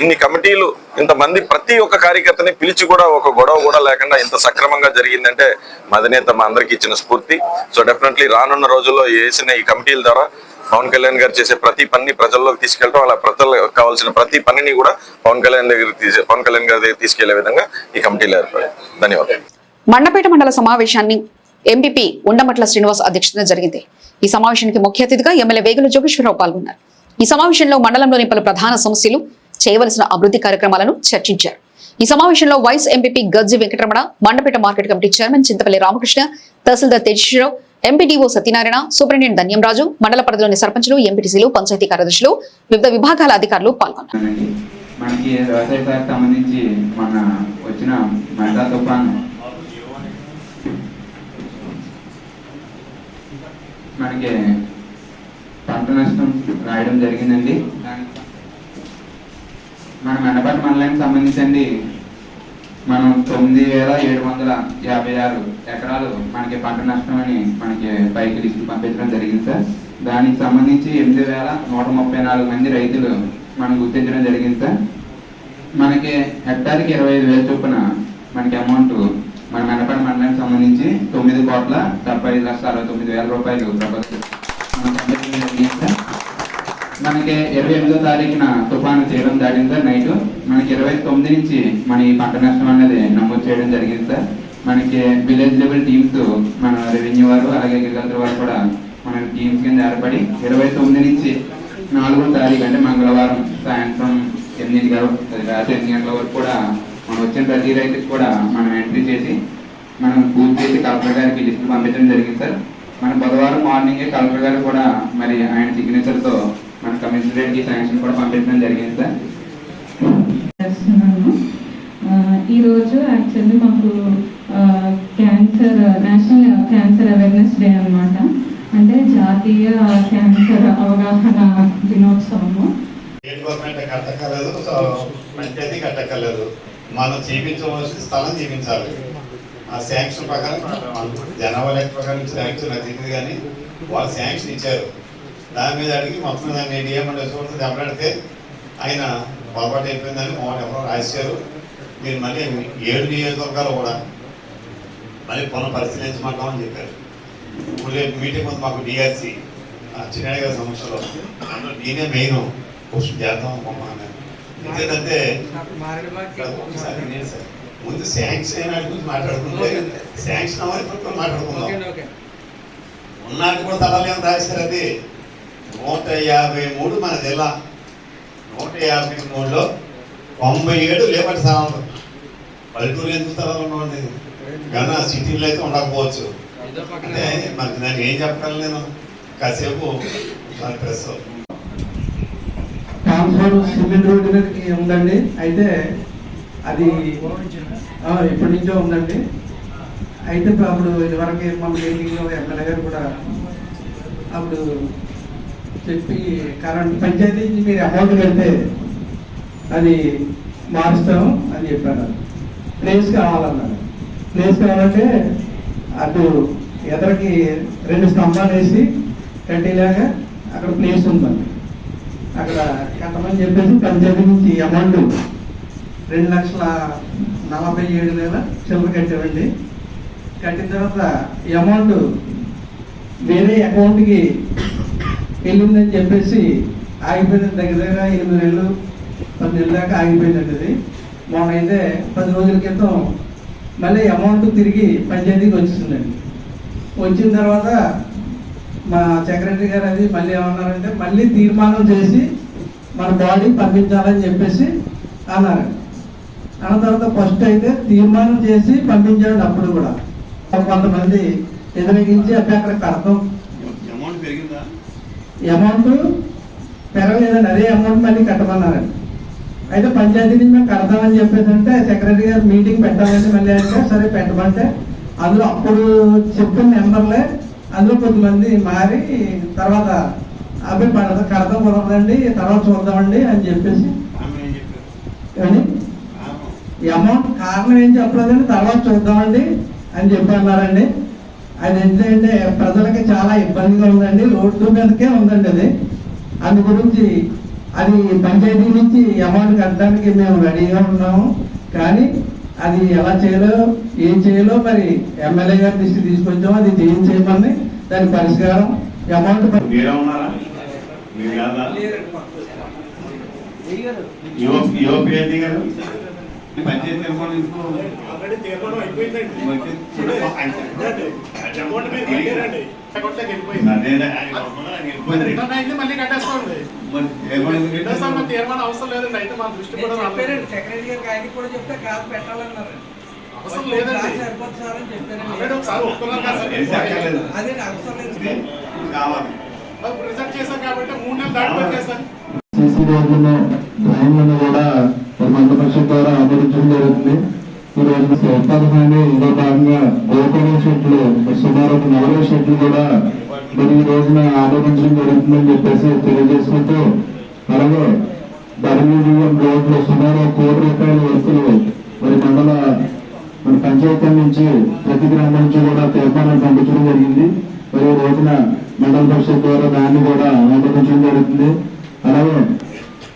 ఇన్ని కమిటీలు, ఇంతమంది ప్రతి ఒక్క కార్యకర్తని పిలిచి కూడా ఒక గొడవ కూడా లేకుండా ఇంత సక్రమంగా జరిగిందంటే మా అధినేత మా అందరికీ ఇచ్చిన స్ఫూర్తి. సో డెఫినెట్లీ రానున్న రోజుల్లో వేసిన ఈ కమిటీల ద్వారా పవన్ కళ్యాణ్ గారు చేసే ప్రతి పనిని ప్రజల్లోకి తీసుకెళ్ళడం, అలా ప్రజలకు కావాల్సిన ప్రతి పనిని కూడా పవన్ కళ్యాణ్ గారి దగ్గర తీసుకెళ్లే విధంగా ఈ కమిటీలు ఏర్పడాయి. ధన్యవాదాలు. మండపేట మండల సమావేశాన్ని ఎంపీపీ ఉండమట్ల శ్రీనివాస్ అధ్యక్షతన జరిగింది. ఈ సమావేశానికి ముఖ్య అతిథిగా ఎమ్మెల్యే వేగుల జోగేశ్వరరావు పాల్గొన్నారు. ఈ సమావేశంలో మండలంలోని పలు ప్రధాన సమస్యలు, చేయవలసిన అభివృద్ధి కార్యక్రమాలను చర్చించారు. ఈ సమావేశంలో vice MPP Gajji Venkataramana, Mandapeta market committee chairman Chintapalli Ramakrishna, tahsildar Tejeswararao, MPDO Satyanarayana, superintendent Dhanyam Raju, మండల పరిధిలోని సర్పంచులు, ఎంపీటీసీలు, పంచాయతీ కార్యదర్శులు, వివిధ విభాగాల అధికారులు పాల్గొన్నారు. మనకి వ్యవసాయ శాఖ సంబంధించి మన వచ్చిన మైదా తుఫాను మనకి పంట నష్టం రాయడం జరిగిందండి. మన మండపేట మండలానికి సంబంధించి మనం 9,756 ఎకరాలు మనకి పంట నష్టం అని మనకి పైకి లిస్టు పంపించడం జరిగింది సార్. దానికి సంబంధించి 8,134 మంది రైతులు మనం గుర్తించడం జరిగింది సార్. మనకి హెక్టార్కి 25,000 చొప్పున మనకి అమౌంట్ మన మండపేట మండలానికి సంబంధించి 9,75,69,000 రూపాయలు ప్రభుత్వం మనకి 28వ తారీఖున తుఫాను తీరం దాటింది సార్. నైట్ మనకి 29 నుంచి మన ఈ పంట నష్టం అనేది నమోదు చేయడం జరిగింది సార్. మనకి విలేజ్ లెవెల్ టీమ్స్, మన రెవెన్యూ వారు అలాగే అగ్రికల్చర్ వారు కూడా మన టీమ్స్ కింద ఏర్పడి 29 నుంచి 4వ తారీఖు అంటే మంగళవారం సాయంత్రం 8 రాత్రి 8 గంటల వరకు కూడా మనం వచ్చిన ప్రతి రైతుకి కూడా మనం ఎంట్రీ చేసి మనం పూర్తి చేసి కలెక్టర్ గారికి లిస్ట్ పంపించడం జరిగింది సార్. మన బుధవారం మార్నింగే కలెక్టర్ గారు కూడా మరి ఆయన సిగ్నేచర్తో మన కమిషనరేట్కి శాంక్షన్ కూడా పంపించడం జరిగింది సార్. ఈరోజు యాక్చువల్లీ మాకు నేషనల్ క్యాన్సర్ అవేర్నెస్ డే అన్నమాట. అంటే జాతీయ క్యాన్సర్ అవగాహన దినోత్సవము. గవర్నమెంట్ కట్టక్కర్లేదు, పంచాయతీ కట్టక్కర్లేదు, మనం చూపించవలసిన స్థలం చూపించాలి. ఆ శాంక్షన్ ప్రకారం జనాభా లెక్క ప్రకారం శాంక్షన్ నాకు తెలియదు కానీ వాళ్ళు శాంక్షన్ ఇచ్చారు. దాని మీద అడిగి మొత్తం దాన్ని డిఎంఎండ్ చూడండి దెబ్బలాడితే ఆయన పొరపాటు అయిపోయిందని ఎవరో రాశారు. మీరు మళ్ళీ 7 నియోజకవర్గాలు కూడా మళ్ళీ పునఃపరిశీలించమంటామని చెప్పారు. ఇప్పుడు రేపు మీటింగ్ ఉంది మాకు డిఆర్సి చిన్నగా గారి సమక్షంలో, అందులో నేనే మెయిన్ క్వశ్చన్ చేద్దాం అనుకున్నాను. ఎందుకంటే నేను సార్ ముందు శాంక్షన్ అయిన గురించి మాట్లాడుకుంటే శాంక్షన్ అవ్వాలి మాట్లాడుకుందాం. ఉన్నట్టు కూడా తడలేమని రాశారు. అది 153 మన జిల్లా 153లో 97 లేబర్ స్థానాలు. పల్లెటూరు ఎందుకు స్థలాలు ఉండవండి, కానీ సిటీలో అయితే ఉండకపోవచ్చు. అంటే మనకి దాన్ని ఏం చెప్పగలను నేను, కాసేపు ప్రెస్ ట్రాన్స్ఫర్ సిమెంట్ రోడ్డు మీదకి ఉందండి. అయితే అది ఎప్పటి నుంచో ఉందండి. అయితే అప్పుడు ఇదివరకు మన మీటింగ్లో ఎమ్మెల్యే గారు కూడా అప్పుడు చెప్పి కరెంట్ పంచాయతీ నుంచి మీరు అమౌంట్ కడితే అది మారుస్తాం అని చెప్పారు. ప్లేస్ కావాలన్నారు. ప్లేస్ కావాలంటే అటు ఎదరికి 2 స్తంభాలు వేసి కట్టేలాగా అక్కడ ప్లేస్ ఉందండి. అక్కడ కట్టమని చెప్పేసి పంచాయతీ నుంచి అమౌంట్ 2,47,000 చిల్లర కట్టామండి. కట్టిన తర్వాత ఈ అమౌంట్ వేరే అకౌంట్కి వెళ్ళిందని చెప్పేసి ఆగిపోయింది. దగ్గర 8 నెలలు 10 నెలల దాకా ఆగిపోయిందండి. అది మొన్న అయితే 10 రోజుల క్రితం మళ్ళీ అమౌంట్ తిరిగి పంచాయతీకి వచ్చిందండి. వచ్చిన తర్వాత మా సెక్రటరీ గారు అది మళ్ళీ ఏమన్నారంటే మళ్ళీ తీర్మానం చేసి మన బాడీ పంపించాలని చెప్పేసి అన్నారు. అన్న తర్వాత ఫస్ట్ అయితే తీర్మానం చేసి పంపించాడు. అప్పుడు కూడా కొంతమంది వ్యతిరేకించి అక్కడ కడతాం అమౌంట్ పెరగలేదండి. అదే అమౌంట్ మళ్ళీ కట్టమన్నారండి. అయితే పంచాయతీ నుంచి మేము కడతామని చెప్పేసి అంటే సెక్రటరీ గారు మీటింగ్ పెట్టాలంటే మళ్ళీ అంటే సరే పెట్టమంటే అందులో అప్పుడు చెప్పిన నెంబర్లే అందులో కొద్దిమంది మారి తర్వాత అబ్బాయి కడతాం కుదరదండి తర్వాత చూద్దామండి అని చెప్పేసి కానీ ఈ అమౌంట్ కారణం ఏం చెప్పలేదండి, తర్వాత చూద్దామండి అని చెప్పి అన్నారండి. అది ఏంటంటే ప్రజలకి చాలా ఇబ్బందిగా ఉందండి, రోడ్డు మీదకే ఉందండి. అది అందు గురించి అది పంచాయతీ నుంచి అమౌంట్ కట్టడానికి మేము రెడీగా ఉన్నాము. కానీ అది ఎలా చేయాలో ఏం చేయాలో మరి ఎమ్మెల్యే గారి దృష్టి తీసుకొచ్చాము. అది ఏం చేయమని దాని పరిష్కారం అమౌంట్ పంచాయతీ మళ్ళీ కట్టేసుకోండి. తీర్మానం అవసరం లేదండి. అయితే మా దృష్టి కూడా సెక్రటరీ గారికి ఆయన కూడా చెప్తే కాదు పెట్టాలన్నారు. అవసరం లేదండి, ఒకసారి ఒప్పుకున్నారు కదా అదే అవసరం లేదు కావాలి. రిజెక్ట్ చేశాం కాబట్టి 3 నెలలు దాటిపోయేసారు. సీసీ రోడ్లను డ్రైన్లను కూడా మండల పరిషత్ ద్వారా ఆమోదించడం జరుగుతుంది. ఈ రోజు ఉపాధి హామీ ఇందులో భాగంగా గోకుల షెడ్లు సుమారు 40 షెడ్లు కూడా మరి ఈ రోజున ఆమోదించడం జరుగుతుందని చెప్పేసి తెలియజేసుకుంటూ, అలాగే ధర్మీడియం రోడ్లు సుమారు 1 కోటి రూపాయల వర్కులు మరి మన పంచాయతీ నుంచి ప్రతి గ్రామం నుంచి కూడా తీర్మానాలు పంపించడం జరిగింది. మరి ఈ రోజున మండల పరిషత్ ద్వారా దాన్ని కూడా ఆమోదించడం జరుగుతుంది. అలాగే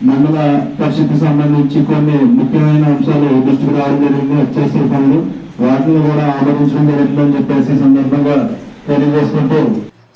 మండల పరిషత్కి సంబంధించి కొన్ని ముఖ్యమైన అంశాలు దృష్టికి రావడం జరిగింది. వచ్చేసే పనులు వాటిని కూడా ఆమోదించడం జరుగుతుందని చెప్పేసి సందర్భంగా తెలియజేసుకుంటూ,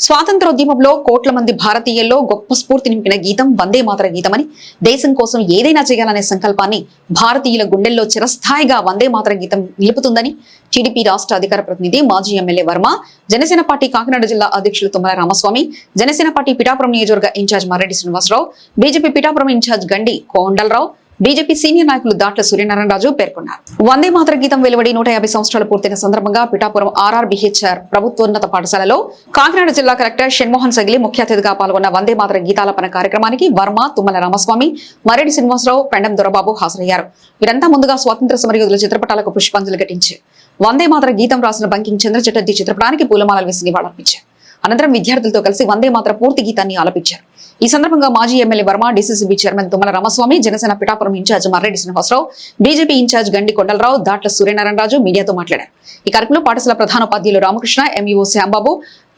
స్వాతంత్రోద్యమంలో కోట్ల మంది భారతీయుల్లో గొప్ప స్ఫూర్తి నింపిన గీతం వందే మాతర గీతమని, దేశం కోసం ఏదైనా చేయాలనే సంకల్పాన్ని భారతీయుల గుండెల్లో చిరస్థాయిగా వందే మాతర గీతం నిలుపుతుందని టీడీపీ రాష్ట్ర అధికార ప్రతినిధి మాజీ ఎమ్మెల్యే వర్మ, జనసేన పార్టీ కాకినాడ జిల్లా అధ్యక్షులు తుమ్మల రామస్వామి, జనసేన పార్టీ పిఠాపురం నియోజకవర్గ incharge Mareddy Srinivasa Rao, BJP Pithapuram incharge Gandi Kondala Rao, BJP senior నాయకులు దాట్ల సూర్యనారాయణరాజు పేర్కొన్నారు. వందే మాతర గీతం వెలువడి 150 సంవత్సరాలు పూర్తయిన సందర్భంగా పిఠాపురం ఆర్ఆర్బీహెచ్ఆర్ ప్రభుత్వోన్నత పాఠశాలలో కాకినాడ జిల్లా కలెక్టర్ షణ్మోహన్ సగిలి ముఖ్య అతిథిగా పాల్గొన్న వందే మాతర గీతాలపన కార్యక్రమానికి వర్మ, తుమ్మల రామస్వామి, మరెడ్డి శ్రీనివాసరావు, పెండం దొరబాబు హాజరయ్యారు. వీరంతా ముందుగా స్వాతంత్ర సమరయోధుల చిత్రపటాలకు పుష్పాంజలి ఘటించారు. వందే మాతర గీతం రాసిన బంకిం చంద్ర చటర్జీ చిత్రపటానికి పూలమాలలు వేసి నివాళులర్పించారు. అనంతరం విద్యార్థులతో కలిసి వందే మాతర పూర్తి గీతాన్ని ఆలపించారు. ఈ సందర్భంగా మాజీ MLA Varma, DCCB chairman Tummala Ramaswamy, Janasena Pithapuram incharge Marreddy Srinivasa Rao, BJP incharge Gandi Kondala Rao, Datla Suryanarayana Raju మీడియాతో మాట్లాడారు. ఈ కార్యక్రమంలో పాఠశాల ప్రధానోపాధ్యాయులు Ramakrishna, MEO Shyam Babu,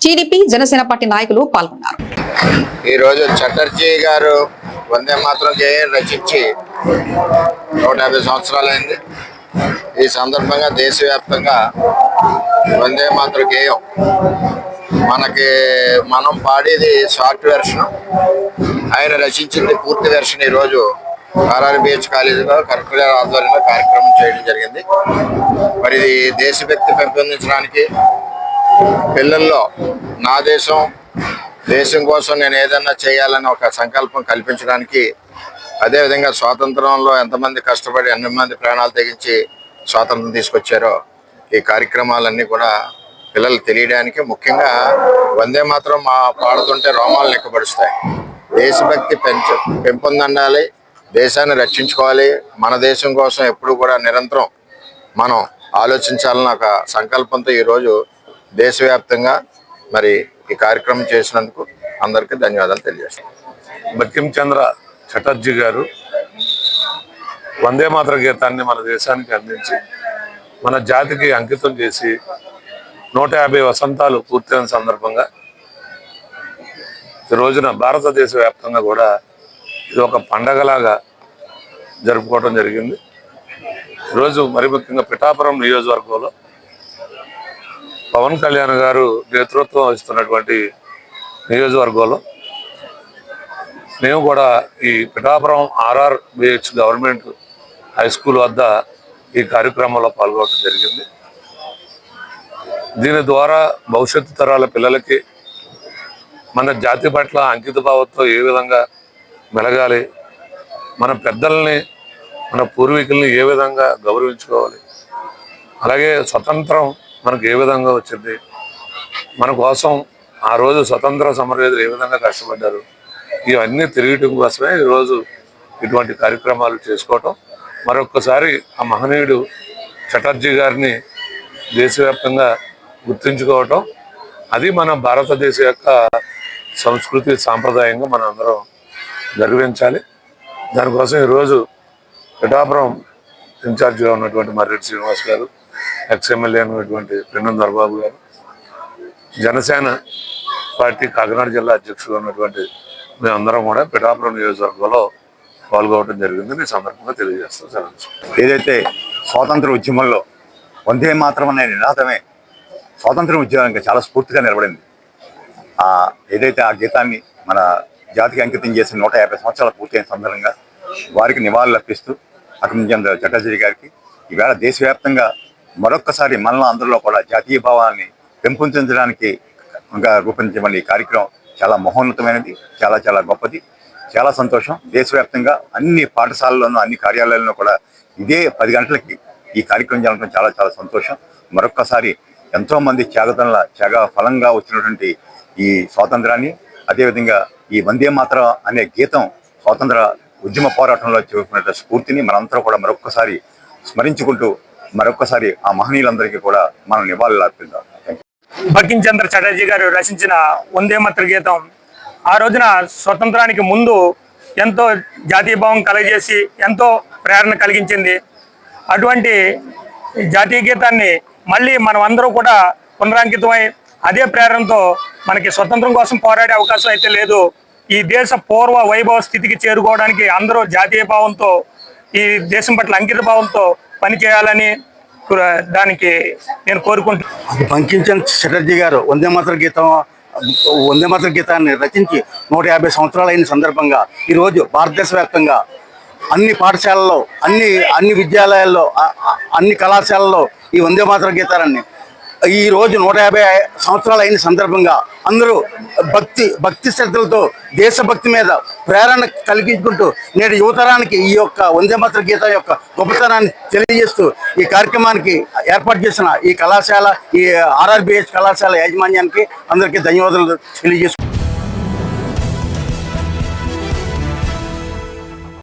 TDP, Janasena party నాయకులు పాల్గొన్నారు. ఈ రోజు చటర్జీ గారు వందే మాతరం గేయం రచించి 150 సంవత్సరాలైంది. ఈ సందర్భంగా దేశవ్యాప్తంగా వందే మాతర గేయం మనం పాడేది షార్ట్ వెర్షన్, ఆయన రచించింది పూర్తి వెర్షన్ ఈరోజు ఆర్ఆర్బీహెచ్ కాలేజీలో కలెక్టర్ గారి ఆధ్వర్యంలో కార్యక్రమం చేయడం జరిగింది. మరి ఇది దేశభక్తి పెంపొందించడానికి, పిల్లల్లో నా దేశం, దేశం కోసం నేను ఏదన్నా చేయాలని ఒక సంకల్పం కల్పించడానికి, అదేవిధంగా స్వాతంత్రంలో ఎంతమంది కష్టపడి ఎంతమంది ప్రాణాలు తెగించి స్వాతంత్రం తీసుకొచ్చారో ఈ కార్యక్రమాలన్నీ కూడా పిల్లలు తెలియడానికి, ముఖ్యంగా వందే మాత్రం పాడుతుంటే రోమాలు లెక్కపడుస్తాయి. దేశభక్తి పెంపొందండాలి, దేశాన్ని రక్షించుకోవాలి, మన దేశం కోసం ఎప్పుడు కూడా నిరంతరం మనం ఆలోచించాలన్న ఒక సంకల్పంతో ఈరోజు దేశవ్యాప్తంగా మరి ఈ కార్యక్రమం చేసినందుకు అందరికీ ధన్యవాదాలు తెలియజేస్తాను. బంకిం చంద్ర చటర్జీ గారు వందే మాతర గీతాన్ని మన దేశానికి అందించి మన జాతికి అంకితం చేసి 150 వసంతాలు పూర్తయిన సందర్భంగా ఈ రోజున భారతదేశ వ్యాప్తంగా కూడా ఇది ఒక పండగలాగా జరుపుకోవడం జరిగింది. ఈరోజు మరి ముఖ్యంగా పిఠాపురం నియోజకవర్గంలో పవన్ కళ్యాణ్ గారు నేతృత్వం వహిస్తున్నటువంటి నియోజకవర్గంలో మేము కూడా ఈ పిఠాపురం ఆర్ఆర్బీహెచ్ గవర్నమెంట్ హై స్కూల్ వద్ద ఈ కార్యక్రమంలో పాల్గొనడం జరిగింది. దీని ద్వారా భవిష్యత్తు తరాల పిల్లలకి మన జాతి పట్ల అంకిత భావంతో ఏ విధంగా మెలగాలి, మన పెద్దల్ని, మన పూర్వీకుల్ని ఏ విధంగా గౌరవించుకోవాలి, అలాగే స్వతంత్రం మనకు ఏ విధంగా వచ్చింది, మన కోసం ఆ రోజు స్వతంత్ర సమరయోధులు ఏ విధంగా కష్టపడ్డారు, ఇవన్నీ తెలియటం కోసమే ఈరోజు ఇటువంటి కార్యక్రమాలు చేసుకోవటం. మరొక్కసారి ఆ మహనీయుడు చటర్జీ గారిని దేశవ్యాప్తంగా గుర్తుంచుకోవటం, అది మన భారతదేశ యొక్క సంస్కృతి సాంప్రదాయంగా మనం అందరం గర్వించాలి. దానికోసం ఈరోజు పిఠాపురం ఇన్ఛార్జిగా ఉన్నటువంటి మర్రెడ్డి శ్రీనివాస్ గారు, ఎక్స్ఎమ్మెల్యే అయినటువంటి పెండం దొరబాబు గారు, జనసేన పార్టీ కాకినాడ జిల్లా అధ్యక్షుడు ఉన్నటువంటి మేమందరం కూడా పిఠాపురం నియోజకవర్గంలో పాల్గొనడం జరిగిందని ఈ సందర్భంగా తెలియజేస్తాం. ఏదైతే స్వాతంత్ర ఉద్యమంలో వందే మాత్రం అనే నినాదమే స్వాతంత్ర ఉద్యమానికి చాలా స్ఫూర్తిగా నిలబడింది. ఏదైతే ఆ గీతాన్ని మన జాతికి అంకితం చేసిన 150 సంవత్సరాలు పూర్తయిన సందర్భంగా వారికి నివాళులు అర్పిస్తూ బంకిం చంద్ర చటర్జీ గారికి ఈవేళ దేశవ్యాప్తంగా మరొక్కసారి మనలో అందరిలో కూడా జాతీయ భావాన్ని పెంపొందించడానికి రూపొందించబడిన ఈ కార్యక్రమం చాలా మహోన్నతమైనది, చాలా చాలా గొప్పది, చాలా సంతోషం. దేశవ్యాప్తంగా అన్ని పాఠశాలల్లోనూ అన్ని కార్యాలయాల్లో కూడా ఇదే 10 గంటలకి ఈ కార్యక్రమం జరగడం చాలా చాలా సంతోషం. మరొక్కసారి ఎంతోమంది త్యాగ ఫలంగా వచ్చినటువంటి ఈ స్వాతంత్రాన్ని, అదేవిధంగా ఈ వందే మాతరం అనే గీతం స్వాతంత్ర ఉద్యమ పోరాటంలో చూపినటువంటి స్ఫూర్తిని మనందరం కూడా మరొక్కసారి స్మరించుకుంటూ మరొక్కసారి ఆ మహనీయులందరికీ కూడా మనం నివాళులు అర్పిద్దాం. బంకిం చంద్ర చటర్జీ గారు రచించిన వందే మాతర గీతం ఆ రోజున స్వతంత్రానికి ముందు ఎంతో జాతీయ భావం కలగజేసి ఎంతో ప్రేరణ కలిగించింది. అటువంటి జాతీయ గీతాన్ని మళ్ళీ మనం అందరూ కూడా పునరాంకితమై అదే ప్రేరణతో మనకి స్వతంత్రం కోసం పోరాడే అవకాశం అయితే లేదు. ఈ దేశ పూర్వ వైభవ స్థితికి చేరుకోవడానికి అందరూ జాతీయ భావంతో, ఈ దేశం పట్ల అంకిత భావంతో పనిచేయాలని దానికి నేను కోరుకుంటున్నాను. బంకిం చంద్ర చటర్జీ గారు వందే మాతర గీతాన్ని రచించి 150 సంవత్సరాలు అయిన సందర్భంగా ఈరోజు భారతదేశ వ్యాప్తంగా అన్ని పాఠశాలల్లో, అన్ని విద్యాలయాల్లో, అన్ని కళాశాలల్లో ఈ వందే మాతర గీతాన్ని ఈ రోజు 150 సంవత్సరాలు అయిన సందర్భంగా అందరూ భక్తి శ్రద్ధలతో దేశభక్తి మీద ప్రేరణ కలిగించుకుంటూ నేడు యువతరానికి ఈ యొక్క వందే మాతర గీతం యొక్క గొప్పతనాన్ని తెలియజేస్తూ ఈ కార్యక్రమానికి ఏర్పాటు చేసిన ఈ కళాశాల, ఈ RRBH కళాశాల యాజమాన్యానికి అందరికీ ధన్యవాదాలు తెలియజేస్తూ